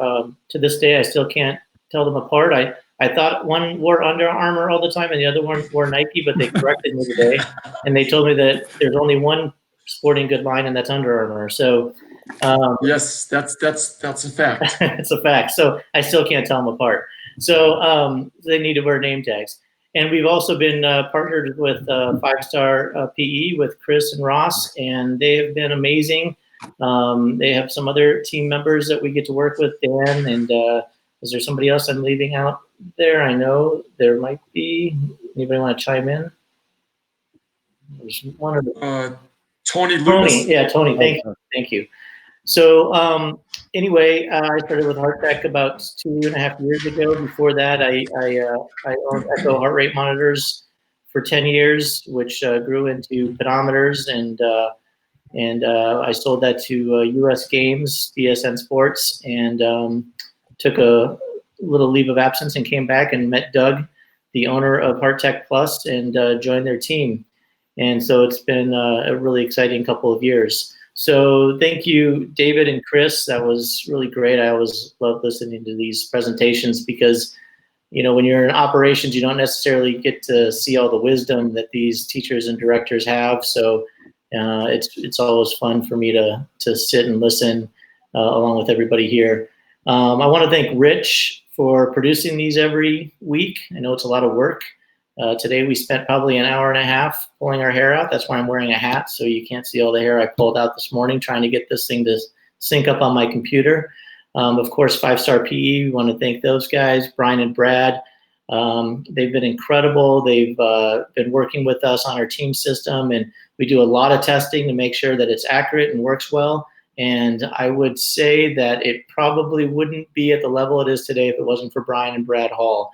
to this day I still can't tell them apart. I thought one wore Under Armour all the time and the other one wore Nike, but they corrected me today, and they told me that there's only one sporting good line, and that's Under Armour. So yes, that's a fact. it's a fact. So I still can't tell them apart. So they need to wear name tags. And we've also been partnered with 5-Star PE with Chris and Ross, and they have been amazing. They have some other team members that we get to work with, Dan, and is there somebody else I'm leaving out there? I know there might be. Anybody want to chime in? There's one of the Tony Lewis. Yeah, Tony, thank you. So anyway, I started with Heart Tech about 2.5 years ago. Before that, I owned Echo heart rate monitors for 10 years, which grew into pedometers, and I sold that to U.S. Games, DSN Sports, and took a little leave of absence and came back and met Doug, the owner of Heart Tech Plus, and joined their team. And so it's been a really exciting couple of years. So thank you, David and Chris. That was really great. I always love listening to these presentations because, you know, when you're in operations, you don't necessarily get to see all the wisdom that these teachers and directors have. So it's always fun for me to sit and listen along with everybody here. I want to thank Rich for producing these every week. I know it's a lot of work. Today we spent probably an hour and a half pulling our hair out. That's why I'm wearing a hat, so you can't see all the hair I pulled out this morning trying to get this thing to sync up on my computer. Of course, 5-Star PE, we want to thank those guys, Brian and Brad. They've been incredible. They've been working with us on our team system, and we do a lot of testing to make sure that it's accurate and works well. And I would say that it probably wouldn't be at the level it is today if it wasn't for Brian and Brad Hall.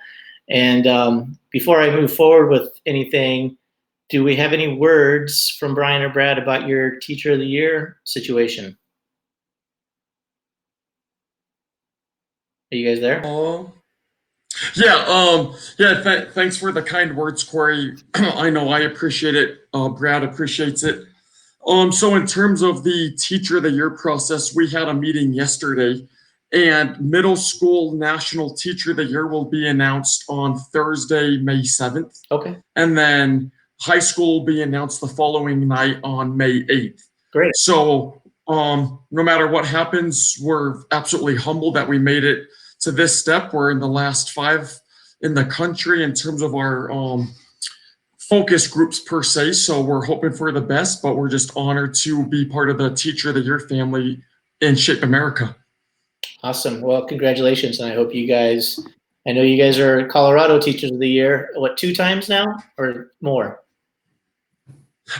And before I move forward with anything, do we have any words from Brian or Brad about your Teacher of the Year situation? Are you guys there? Thanks for the kind words, Cory. I know I appreciate it. Brad appreciates it. So in terms of the Teacher of the Year process, we had a meeting yesterday, and middle school National Teacher of the Year will be announced on Thursday, May 7th. Okay. And then high school will be announced the following night on May 8th. Great. So no matter what happens, we're absolutely humbled that we made it to this step. We're in the last 5 in the country in terms of our focus groups per se. So we're hoping for the best, but we're just honored to be part of the Teacher of the Year family in Shape America. Awesome. Well, congratulations. And I hope you guys, I know you guys are Colorado Teachers of the Year, what, 2 times now or more?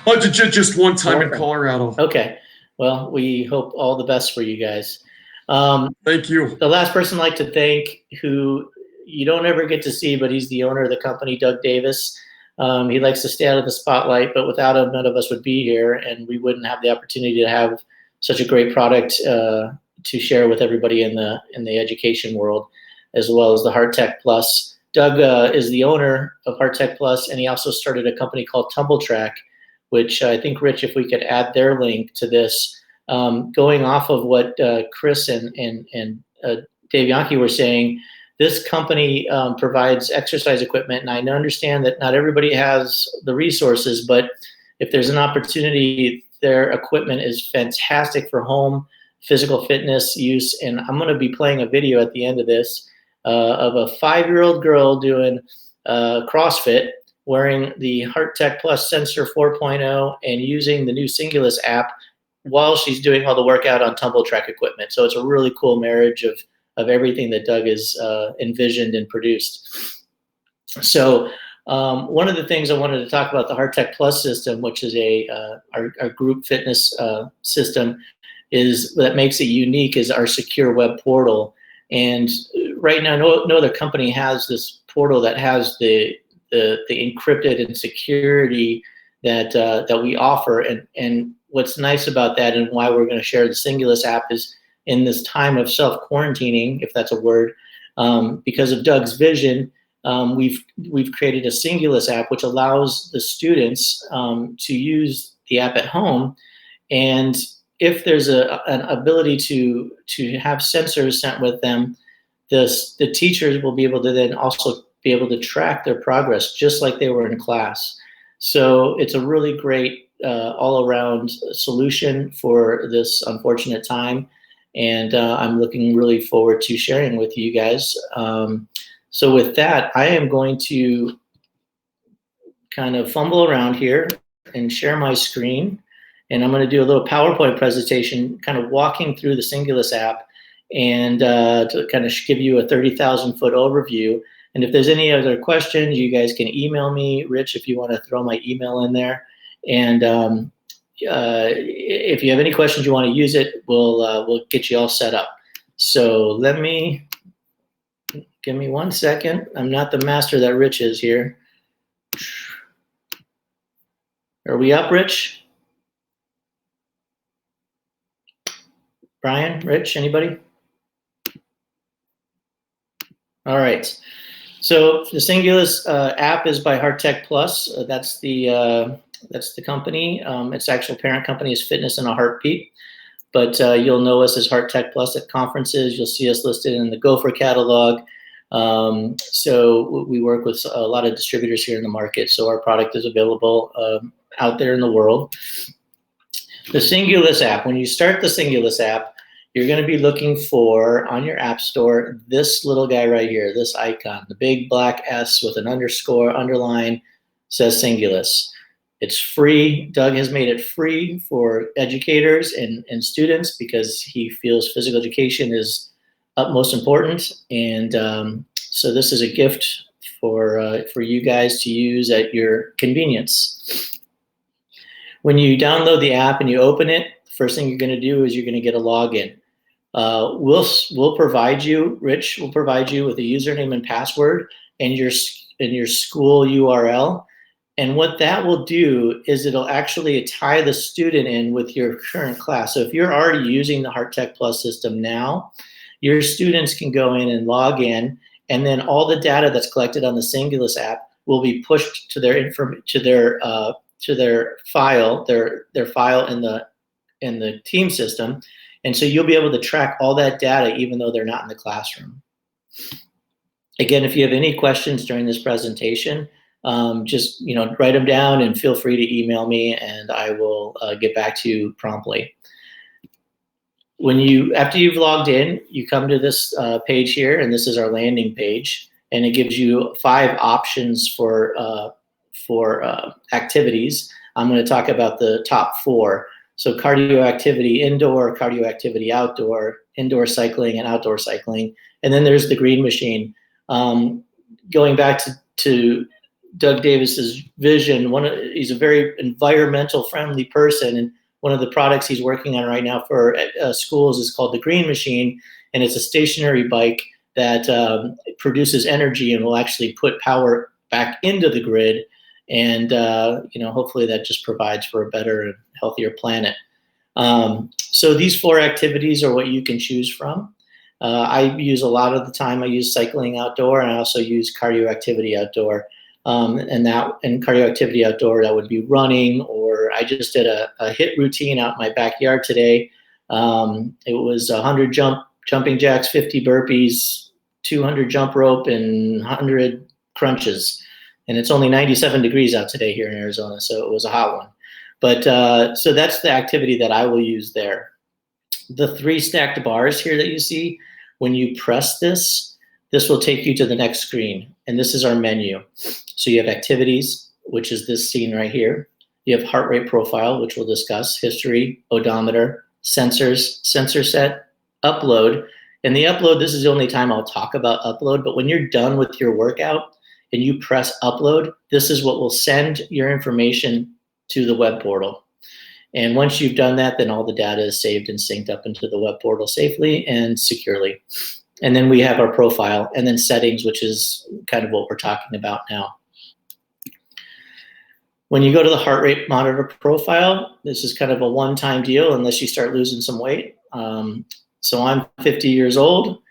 Oh, just one time in Colorado. Okay. Well, we hope all the best for you guys. Thank you. The last person I'd like to thank, who you don't ever get to see, but he's the owner of the company, Doug Davis. He likes to stay out of the spotlight, but without him, none of us would be here, and we wouldn't have the opportunity to have such a great product to share with everybody in the education world, as well as the Heart Tech Plus. Doug is the owner of Heart Tech Plus, and he also started a company called Tumble Track, which I think, Rich, if we could add their link to this, going off of what Chris and Dave Yonkie were saying, this company provides exercise equipment, and I understand that not everybody has the resources, but if there's an opportunity, their equipment is fantastic for home physical fitness use. And I'm going to be playing a video at the end of this of a 5-year-old girl doing CrossFit, wearing the HeartTech Plus Sensor 4.0 and using the new Singulus app while she's doing all the workout on tumble track equipment. So it's a really cool marriage of everything that Doug has envisioned and produced. So one of the things I wanted to talk about the HeartTech Plus system, which is our group fitness system, is that makes it unique is our secure web portal. And right now, no other company has this portal that has the encrypted and security that we offer. And what's nice about that, and why we're going to share the Singulus app, is in this time of self-quarantining, if that's a word, because of Doug's vision, we've created a Singulus app which allows the students to use the app at home. And if there's an ability to have sensors sent with them, the teachers will be able to then also be able to track their progress just like they were in class. So it's a really great all-around solution for this unfortunate time. And I'm looking really forward to sharing with you guys. So with that, I am going to kind of fumble around here and share my screen. And I'm going to do a little PowerPoint presentation, kind of walking through the Singulus app and to kind of give you a 30,000-foot overview. And if there's any other questions, you guys can email me, Rich, if you want to throw my email in there. And if you have any questions you want to use it, we'll get you all set up. So give me 1 second. I'm not the master that Rich is here. Are we up, Rich? Brian, Rich, anybody? All right. So the Singulus app is by HeartTech Plus. That's the company. Its actual parent company is Fitness in a Heartbeat. But you'll know us as HeartTech Plus at conferences. You'll see us listed in the Gopher catalog. So we work with a lot of distributors here in the market. So our product is available out there in the world. The Singulus app, when you start the Singulus app, you're going to be looking for, on your app store, this little guy right here, this icon, the big black S with an underscore, underline, says Singulus. It's free. Doug has made it free for educators and students because he feels physical education is utmost important. And so this is a gift for you guys to use at your convenience. When you download the app and you open it, the first thing you're going to do is you're going to get a login. We'll provide you, Rich will provide you with a username and password and your school URL. And what that will do is it'll actually tie the student in with your current class. So if you're already using the HeartTech Plus system now, your students can go in and log in, and then all the data that's collected on the Singulus app will be pushed to their file in the team system. And so you'll be able to track all that data even though they're not in the classroom. Again, if you have any questions during this presentation, just write them down and feel free to email me and I will get back to you promptly. After you've logged in, you come to this page here, and this is our landing page, and it gives you 5 options for activities. I'm going to talk about the top 4. So cardio activity indoor, cardio activity outdoor, indoor cycling and outdoor cycling. And then there's the green machine. Going back to Doug Davis's vision, he's a very environmental friendly person, and one of the products he's working on right now for schools is called the Green Machine, and it's a stationary bike that produces energy and will actually put power back into the grid. And hopefully that just provides for a better and healthier planet. So these 4 activities are what you can choose from. I use a lot of the time, I use cycling outdoor, and I also use cardio activity outdoor. And cardio activity outdoor, that would be running, or I just did a HIIT routine out in my backyard today. It was 100 jumping jacks, 50 burpees, 200 jump rope, and 100 crunches. And it's only 97 degrees out today here in Arizona, so it was a hot one. But so that's the activity that I will use there. The 3 stacked bars here that you see, when you press this, this will take you to the next screen. And this is our menu. So you have activities, which is this scene right here. You have heart rate profile, which we'll discuss, history, odometer, sensors, sensor set, upload. And the upload, this is the only time I'll talk about upload, but when you're done with your workout and you press upload, this is what will send your information to the web portal. And once you've done that, then all the data is saved and synced up into the web portal safely and securely. And then we have our profile and then settings, which is kind of what we're talking about now. When you go to the heart rate monitor profile, this is kind of a one-time deal unless you start losing some weight. So I'm 50 years old.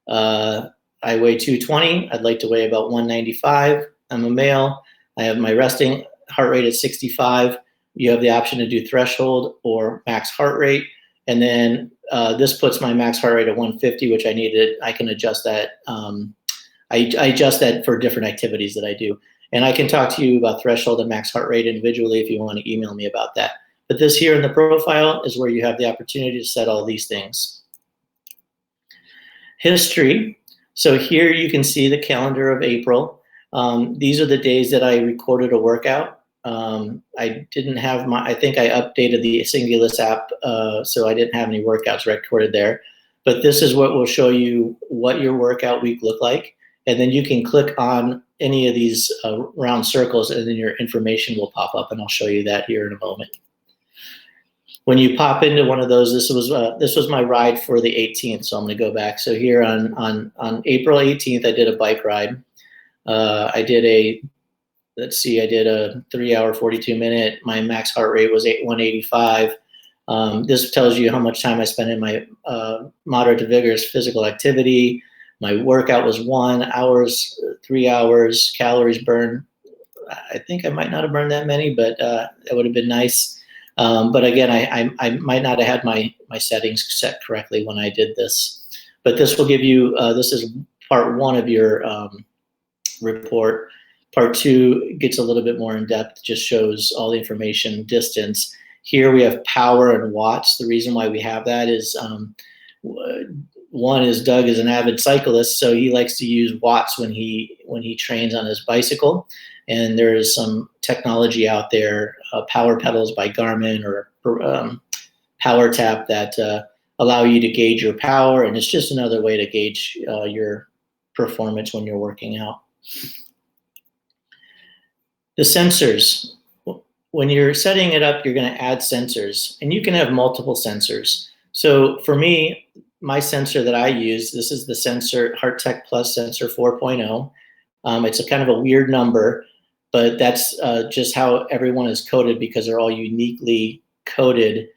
I weigh 220. I'd like to weigh about 195. I'm a male. I have my resting heart rate at 65. You have the option to do threshold or max heart rate. And then this puts my max heart rate at 150, which I needed. I can adjust that. I adjust that for different activities that I do. And I can talk to you about threshold and max heart rate individually if you want to email me about that. But this here in the profile is where you have the opportunity to set all these things. History. So here you can see the calendar of April. These are the days that I recorded a workout. I didn't have I think I updated the Singulus app, so I didn't have any workouts recorded there. But this is what will show you what your workout week looked like. And then you can click on any of these round circles and then your information will pop up, and I'll show you that here in a moment. When you pop into one of those, this was my ride for the 18th, so I'm going to go back. So here on April 18th, I did a bike ride. I did a 3-hour, 42-minute. My max heart rate was 185. This tells you how much time I spent in my moderate to vigorous physical activity. My workout was 1 hour, 3 hours, calories burned. I think I might not have burned that many, but that would have been nice. But again, I might not have had my settings set correctly when I did this. But this will give you, this is part 1 of your report. Part 2 gets a little bit more in depth, just shows all the information, distance. Here we have power and watts. The reason why we have that is, one is Doug is an avid cyclist, so he likes to use watts when he trains on his bicycle. And there is some technology out there, power pedals by Garmin or Power Tap that allow you to gauge your power, and it's just another way to gauge your performance when you're working out. The sensors. When you're setting it up, you're going to add sensors, and you can have multiple sensors. So for me, my sensor that I use, this is the sensor HeartTech Plus Sensor 4.0. It's a kind of a weird number, but that's just how everyone is coded because they're all uniquely coded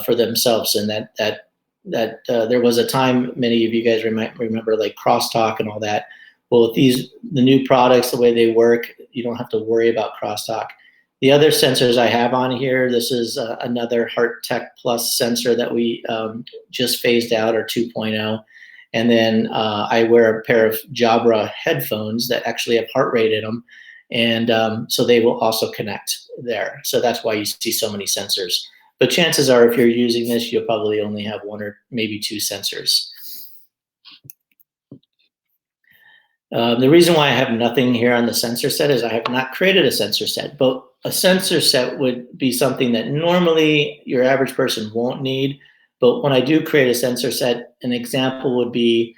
for themselves. And that there was a time, many of you guys remember like crosstalk and all that. Well, with the new products, the way they work, you don't have to worry about crosstalk. The other sensors I have on here, this is another HeartTech Plus sensor that we just phased out, or 2.0. And then I wear a pair of Jabra headphones that actually have heart rate in them. And so they will also connect there. So that's why you see so many sensors. But chances are if you're using this, you'll probably only have 1 or maybe 2 sensors. The reason why I have nothing here on the sensor set is I have not created a sensor set, but a sensor set would be something that normally your average person won't need. But when I do create a sensor set, an example would be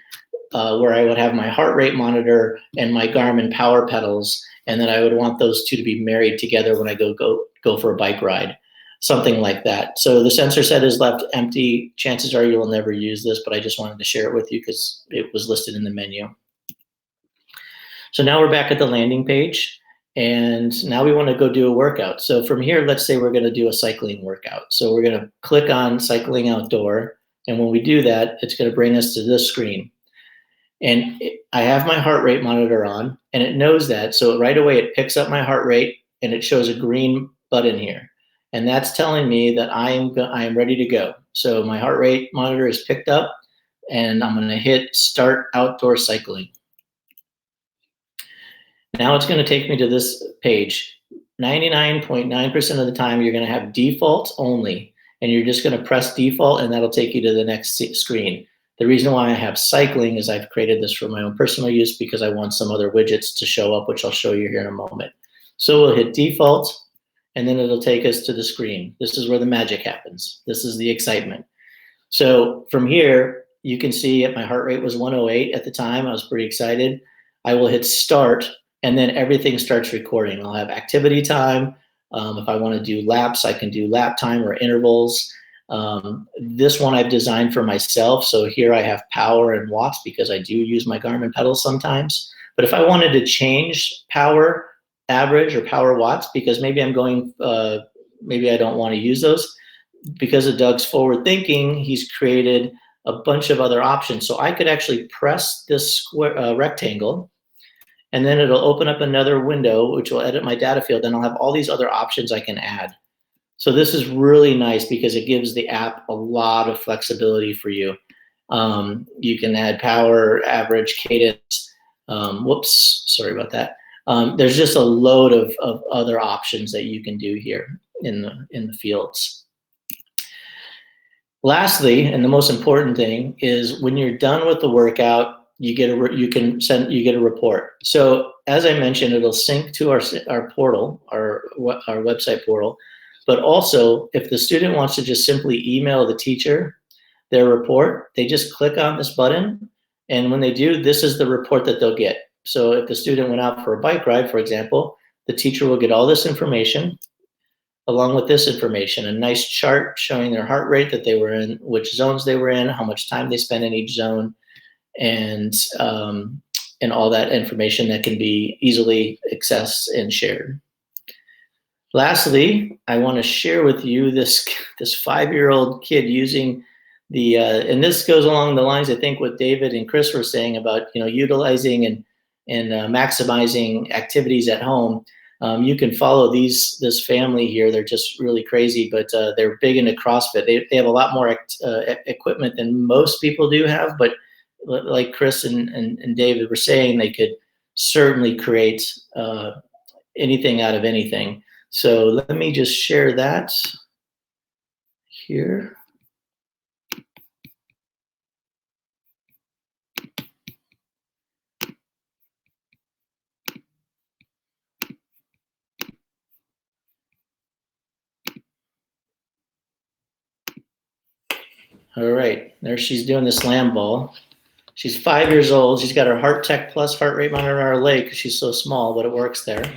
where I would have my heart rate monitor and my Garmin power pedals, and then I would want those two to be married together when I go for a bike ride, something like that. So the sensor set is left empty. Chances are you will never use this, but I just wanted to share it with you because it was listed in the menu. So now we're back at the landing page, and now we want to go do a workout. So from here, let's say we're going to do a cycling workout. So we're going to click on cycling outdoor, and when we do that, it's going to bring us to this screen. And I have my heart rate monitor on, and it knows that. So right away, it picks up my heart rate, and it shows a green button here. And that's telling me that I am ready to go. So my heart rate monitor is picked up, and I'm going to hit Start Outdoor Cycling. Now it's going to take me to this page. 99.9% of the time, you're going to have default only. and you're just going to press default, and that'll take you to the next screen. The reason why I have cycling is I've created this for my own personal use because I want some other widgets to show up, which I'll show you here in a moment. So we'll hit default, and then it'll take us to the screen. This is where the magic happens. This is the excitement. So from here, you can see my heart rate was 108 at the time. I was pretty excited. I will hit start, and then everything starts recording. I'll have activity time. If I want to do laps, I can do lap time or intervals. This one I've designed for myself. So here I have power and watts because I do use my Garmin pedals sometimes. But if I wanted to change power average or power watts, because maybe I'm going, maybe I don't want to use those, because of Doug's forward thinking, he's created a bunch of other options. So I could actually press this square rectangle, and then it'll open up another window, which will edit my data field, and I'll have all these other options I can add. So this is really nice because it gives the app a lot of flexibility for you. You can add power, average, cadence. Whoops, sorry about that. There's just a load of other options that you can do here in the fields. Lastly, and the most important thing is when you're done with the workout, you get a report. So as I mentioned, it'll sync to our portal, our website portal. But also, if the student wants to just simply email the teacher their report, they just click on this button, and when they do, this is the report that they'll get. So if the student went out for a bike ride, for example, the teacher will get all this information along with this information, a nice chart showing their heart rate that they were in, which zones they were in, how much time they spent in each zone, and all that information that can be easily accessed and shared. Lastly, I want to share with you this 5-year-old kid using the, and this goes along the lines, I think, what David and Chris were saying about, utilizing and maximizing activities at home. You can follow this family here. They're just really crazy, but they're big into CrossFit. They have a lot more equipment than most people do have, but like Chris and David were saying, they could certainly create anything out of anything. So let me just share that here. All right, there she's doing the slam ball. She's 5 years old. She's got her Heart Tech Plus heart rate monitor on her leg because she's so small, but it works there.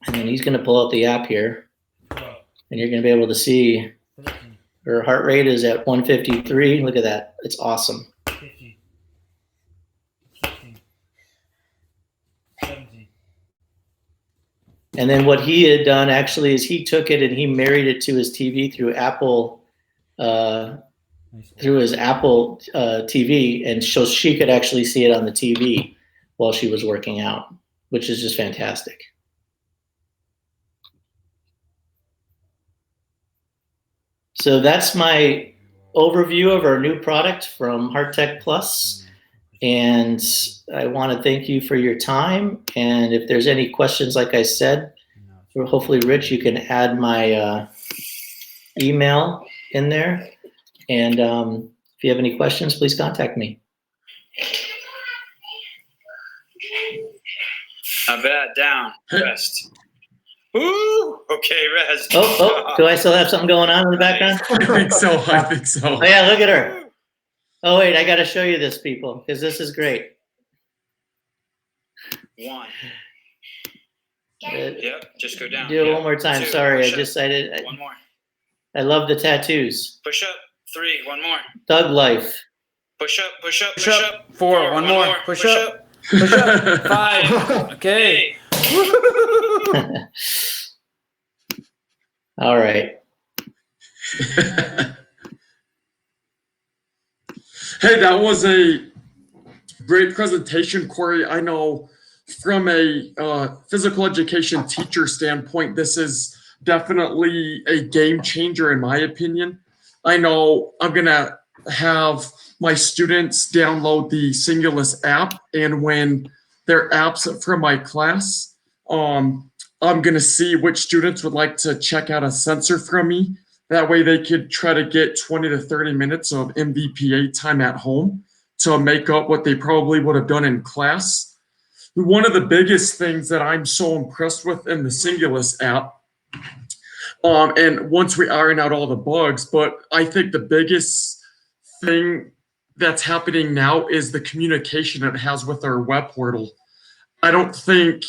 And then he's going to pull out the app here, and you're going to be able to see her heart rate is at 153. Look at that. It's awesome. 50, 60, 70. And then what he had done actually is he took it and he married it to his TV through Apple, through his Apple TV, and so she could actually see it on the TV while she was working out, which is just fantastic. So that's my overview of our new product from Heart Tech Plus. And I want to thank you for your time. And if there's any questions, like I said, hopefully, Rich, you can add my email in there. And if you have any questions, please contact me. Not bad. Down. Rest. Ooh. Okay, rest. Oh, do I still have something going on in the background? I think so. I think so. Oh, yeah, look at her. Oh, wait, I got to show you this, people, because this is great. One. Yep, just go down. Do it one more time. Two. Sorry, Push I decided. One more. I love the tattoos. Push up. 3. One more. Thug life. Push up. Push up. Push up. 4. One more. Push up. Push up. 5. Okay. All right. Hey, that was a great presentation, Cory. I know from a physical education teacher standpoint, this is definitely a game changer in my opinion. I know I'm going to have my students download the Singulus app, and when they're absent from my class, I'm going to see which students would like to check out a sensor from me. That way they could try to get 20 to 30 minutes of MVPA time at home to make up what they probably would have done in class. One of the biggest things that I'm so impressed with in the Singulus app, and once we iron out all the bugs, but I think the biggest thing that's happening now is the communication it has with our web portal. I don't think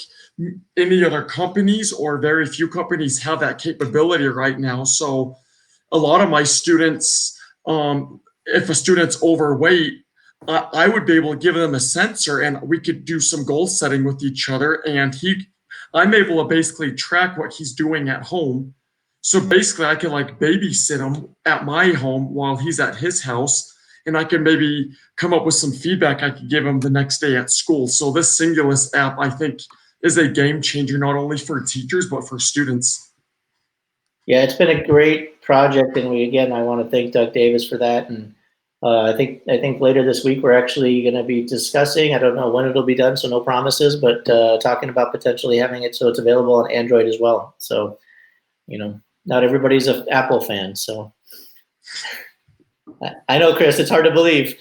any other companies or very few companies have that capability right now. So a lot of my students, if a student's overweight, I would be able to give them a sensor and we could do some goal setting with each other. And I'm able to basically track what he's doing at home. So basically I can like babysit him at my home while he's at his house. And I can maybe come up with some feedback I could give him the next day at school. So this Singulus app, I think, is a game changer, not only for teachers, but for students. Yeah, it's been a great project, and I want to thank Doug Davis for that. And I think later this week we're actually going to be discussing. I don't know when it'll be done, so no promises, but talking about potentially having it so it's available on Android as well. So, not everybody's an Apple fan, so I know, Chris, it's hard to believe.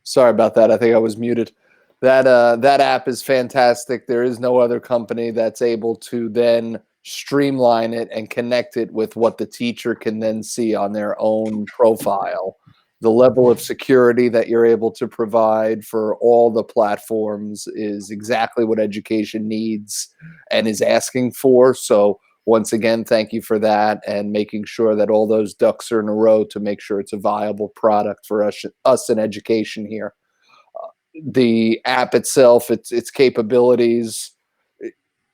Sorry about that. I think I was muted. That app is fantastic. There is no other company that's able to then streamline it and connect it with what the teacher can then see on their own profile. The level of security that you're able to provide for all the platforms is exactly what education needs and is asking for. So once again, thank you for that and making sure that all those ducks are in a row to make sure it's a viable product for us in education here. The app itself, its capabilities,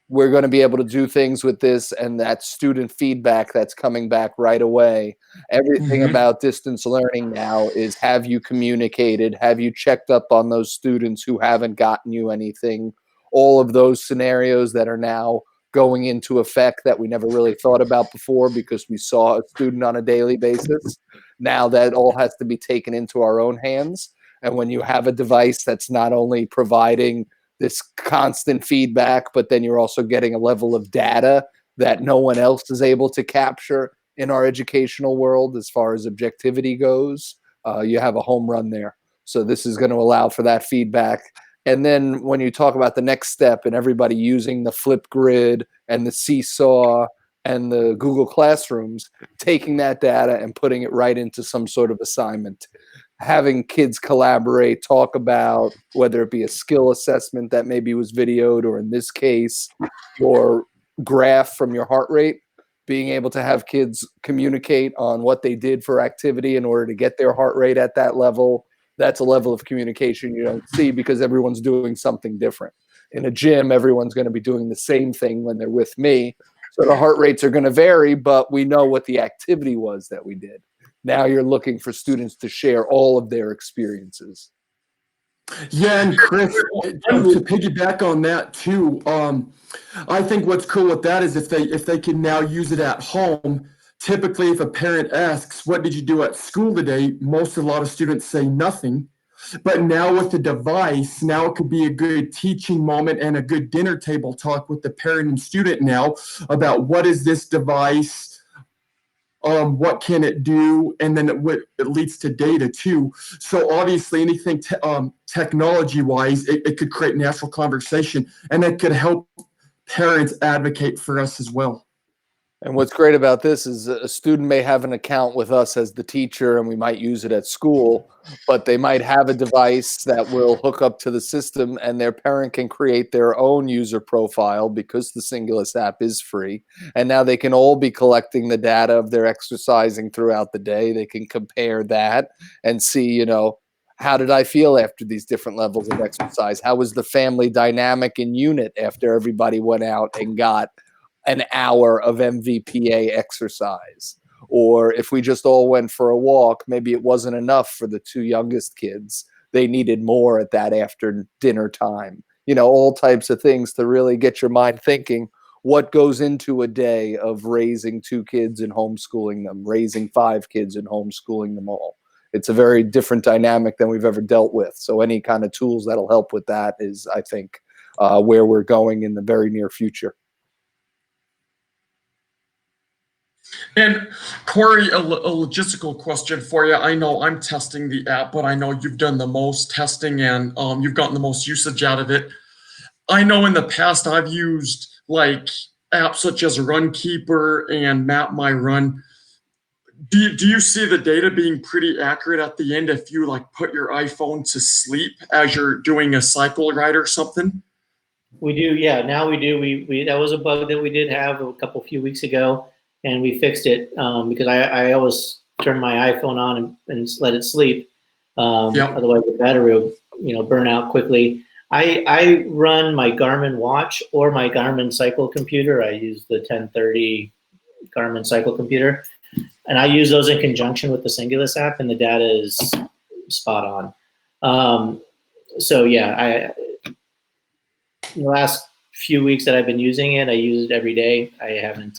we're going to be able to do things with this, and that student feedback that's coming back right away. Everything about distance learning now is, have you communicated? Have you checked up on those students who haven't gotten you anything? All of those scenarios that are now going into effect that we never really thought about before because we saw a student on a daily basis. Now that all has to be taken into our own hands. And when you have a device that's not only providing this constant feedback, but then you're also getting a level of data that no one else is able to capture in our educational world as far as objectivity goes, you have a home run there. So this is going to allow for that feedback. And then when you talk about the next step and everybody using the Flipgrid and the Seesaw and the Google Classrooms, taking that data and putting it right into some sort of assignment, having kids collaborate, talk about whether it be a skill assessment that maybe was videoed, or in this case, your graph from your heart rate, being able to have kids communicate on what they did for activity in order to get their heart rate at that level. That's a level of communication you don't see because everyone's doing something different. In a gym, everyone's going to be doing the same thing when they're with me. So the heart rates are going to vary, but we know what the activity was that we did. Now you're looking for students to share all of their experiences. Yeah, and Chris, to piggyback on that too, I think what's cool with that is if they can now use it at home. Typically, if a parent asks, "What did you do at school today?" a lot of students say nothing. But now with the device, now it could be a good teaching moment and a good dinner table talk with the parent and student now about what is this device. What can it do, and then it leads to data too. So obviously anything technology-wise, it could create natural conversation, and it could help parents advocate for us as well. And what's great about this is a student may have an account with us as the teacher, and we might use it at school, but they might have a device that will hook up to the system, and their parent can create their own user profile because the Singulus app is free. And now they can all be collecting the data of their exercising throughout the day. They can compare that and see, how did I feel after these different levels of exercise? How was the family dynamic in unit after everybody went out and got an hour of MVPA exercise? Or if we just all went for a walk, maybe it wasn't enough for the two youngest kids. They needed more at that after dinner time. All types of things to really get your mind thinking what goes into a day of raising two kids and homeschooling them, raising 5 kids and homeschooling them all. it's a very different dynamic than we've ever dealt with. So any kind of tools that'll help with that is, I think, where we're going in the very near future. And Cory, a logistical question for you. I know I'm testing the app, but I know you've done the most testing and you've gotten the most usage out of it. I know in the past I've used like apps such as Runkeeper and Map My Run. Do you see the data being pretty accurate at the end if you like put your iPhone to sleep as you're doing a cycle ride or something? We do, yeah. Now we do. We that was a bug that we did have a few weeks ago, and we fixed it because I always turn my iPhone on and let it sleep. Otherwise, the battery will burn out quickly. I run my Garmin watch or my Garmin cycle computer. I use the 1030 Garmin cycle computer, and I use those in conjunction with the Singulus app, and the data is spot on. So yeah, in the last few weeks that I've been using it, I use it every day. I haven't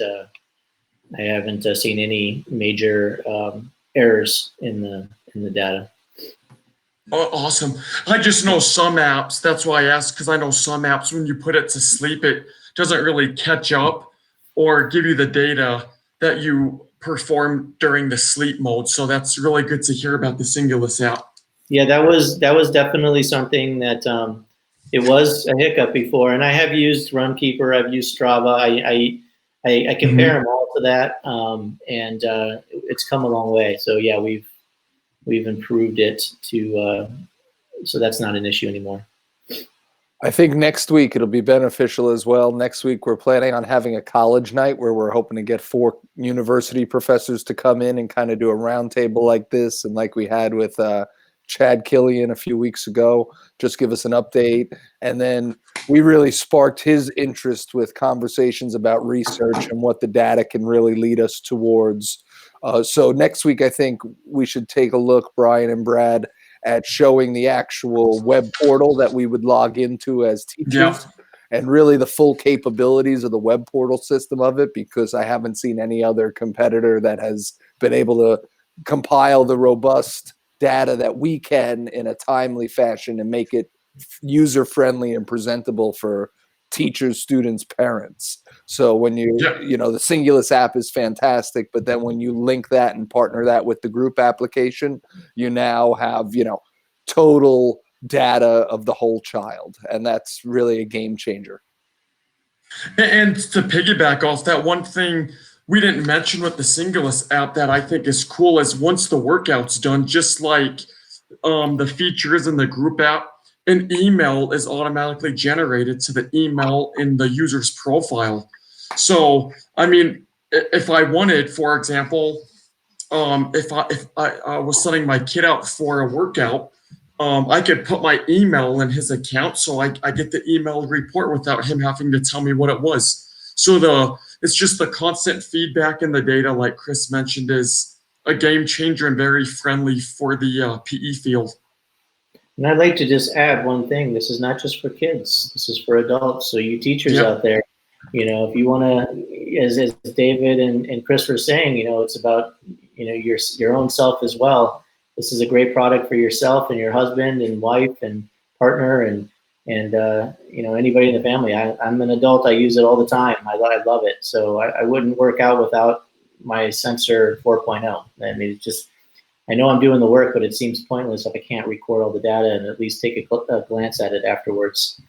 seen any major errors in the data. Oh, awesome. I just know some apps, that's why I asked, because I know some apps, when you put it to sleep, it doesn't really catch up or give you the data that you perform during the sleep mode. So that's really good to hear about the Singulus app. Yeah, that was definitely something that it was a hiccup before. And I have used Runkeeper, I've used Strava. I compare them all to that, and it's come a long way. So yeah, we've improved it to so that's not an issue anymore. I think next week it'll be beneficial as well. Next week we're planning on having a college night where we're hoping to get 4 university professors to come in and kind of do a roundtable like this, and like we had with Chad Killian a few weeks ago, just give us an update. And then we really sparked his interest with conversations about research and what the data can really lead us towards. So next week, I think we should take a look, Brian and Brad, at showing the actual web portal that we would log into as teachers, and really the full capabilities of the web portal system of it, because I haven't seen any other competitor that has been able to compile the robust data that we can in a timely fashion and make it user-friendly and presentable for teachers, students, parents. So when the Singulus app is fantastic, but then when you link that and partner that with the group application, you now have, total data of the whole child. And that's really a game changer. And to piggyback off that, one thing we didn't mention with the Singulus app that I think is cool is once the workout's done, just like the features in the group app, an email is automatically generated to the email in the user's profile. So, I mean, if I wanted, for example, if I was sending my kid out for a workout, I could put my email in his account, so I get the email report without him having to tell me what it was. So it's just the constant feedback in the data, like Chris mentioned, is a game changer and very friendly for the PE field. And I'd like to just add one thing. This is not just for kids. This is for adults. So you teachers out there, if you want to, as David and Chris were saying, it's about, your own self as well. This is a great product for yourself and your husband and wife and partner and anybody in the family. I'm an adult. I use it all the time. I love it. So I wouldn't work out without my Sensor 4.0. I mean, it's just, I know I'm doing the work, but it seems pointless if I can't record all the data and at least take a glance at it afterwards.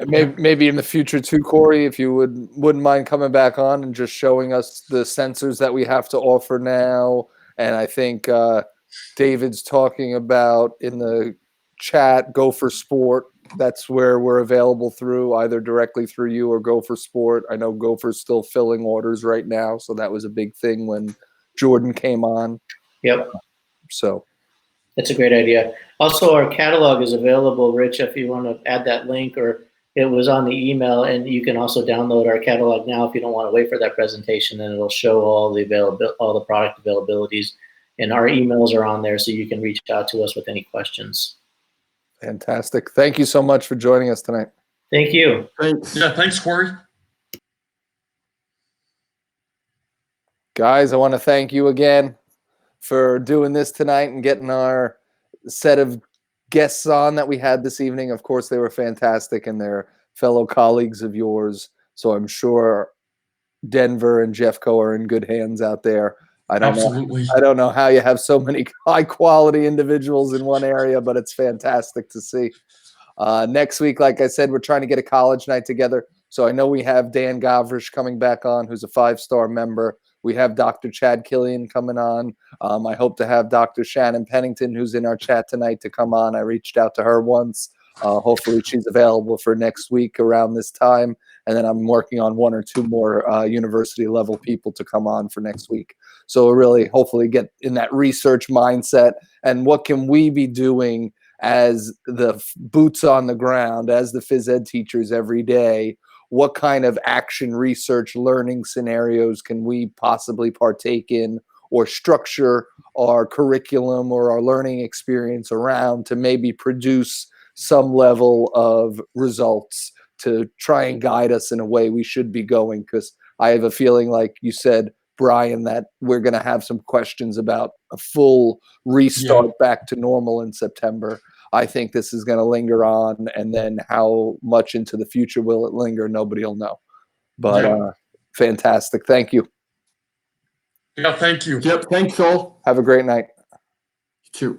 Maybe in the future too, Cory, if you wouldn't mind coming back on and just showing us the sensors that we have to offer now. And I think David's talking about in the chat, Go for Sport. That's where we're available through, either directly through you or Go for Sport. I know Gopher's still filling orders right now, so that was a big thing when Jordan came on. Yep. So that's a great idea. Also, our catalog is available, Rich, if you want to add that link, or it was on the email, and you can also download our catalog now if you don't want to wait for that presentation, and it'll show all the product availabilities, and our emails are on there, so you can reach out to us with any questions. Fantastic. Thank you so much for joining us tonight. Thank you. Thanks. Yeah, thanks, Cory. Guys, I want to thank you again. for doing this tonight and getting our set of guests on that we had this evening. Of course, they were fantastic and they're fellow colleagues of yours. So I'm sure Denver and Jeffco are in good hands out there. I don't know how you have so many high quality individuals in one area, but it's fantastic to see. Next week, like I said, we're trying to get a college night together. So I know we have Dan Gavrish coming back on, who's a 5-star member. We have Dr. Chad Killian coming on. I hope to have Dr. Shannon Pennington, who's in our chat tonight, to come on. I reached out to her once. Hopefully she's available for next week around this time. And then I'm working on 1 or 2 more university level people to come on for next week. So we'll really hopefully get in that research mindset and what can we be doing as the boots on the ground, as the phys ed teachers every day. What kind of action research learning scenarios can we possibly partake in or structure our curriculum or our learning experience around to maybe produce some level of results to try and guide us in a way we should be going? Because I have a feeling, like you said, Brian, that we're going to have some questions about a full restart back to normal in September. I think this is going to linger on, and then how much into the future will it linger? Nobody will know. But fantastic. Thank you. Yeah, thank you. Yep, thanks all. Have a great night. You too.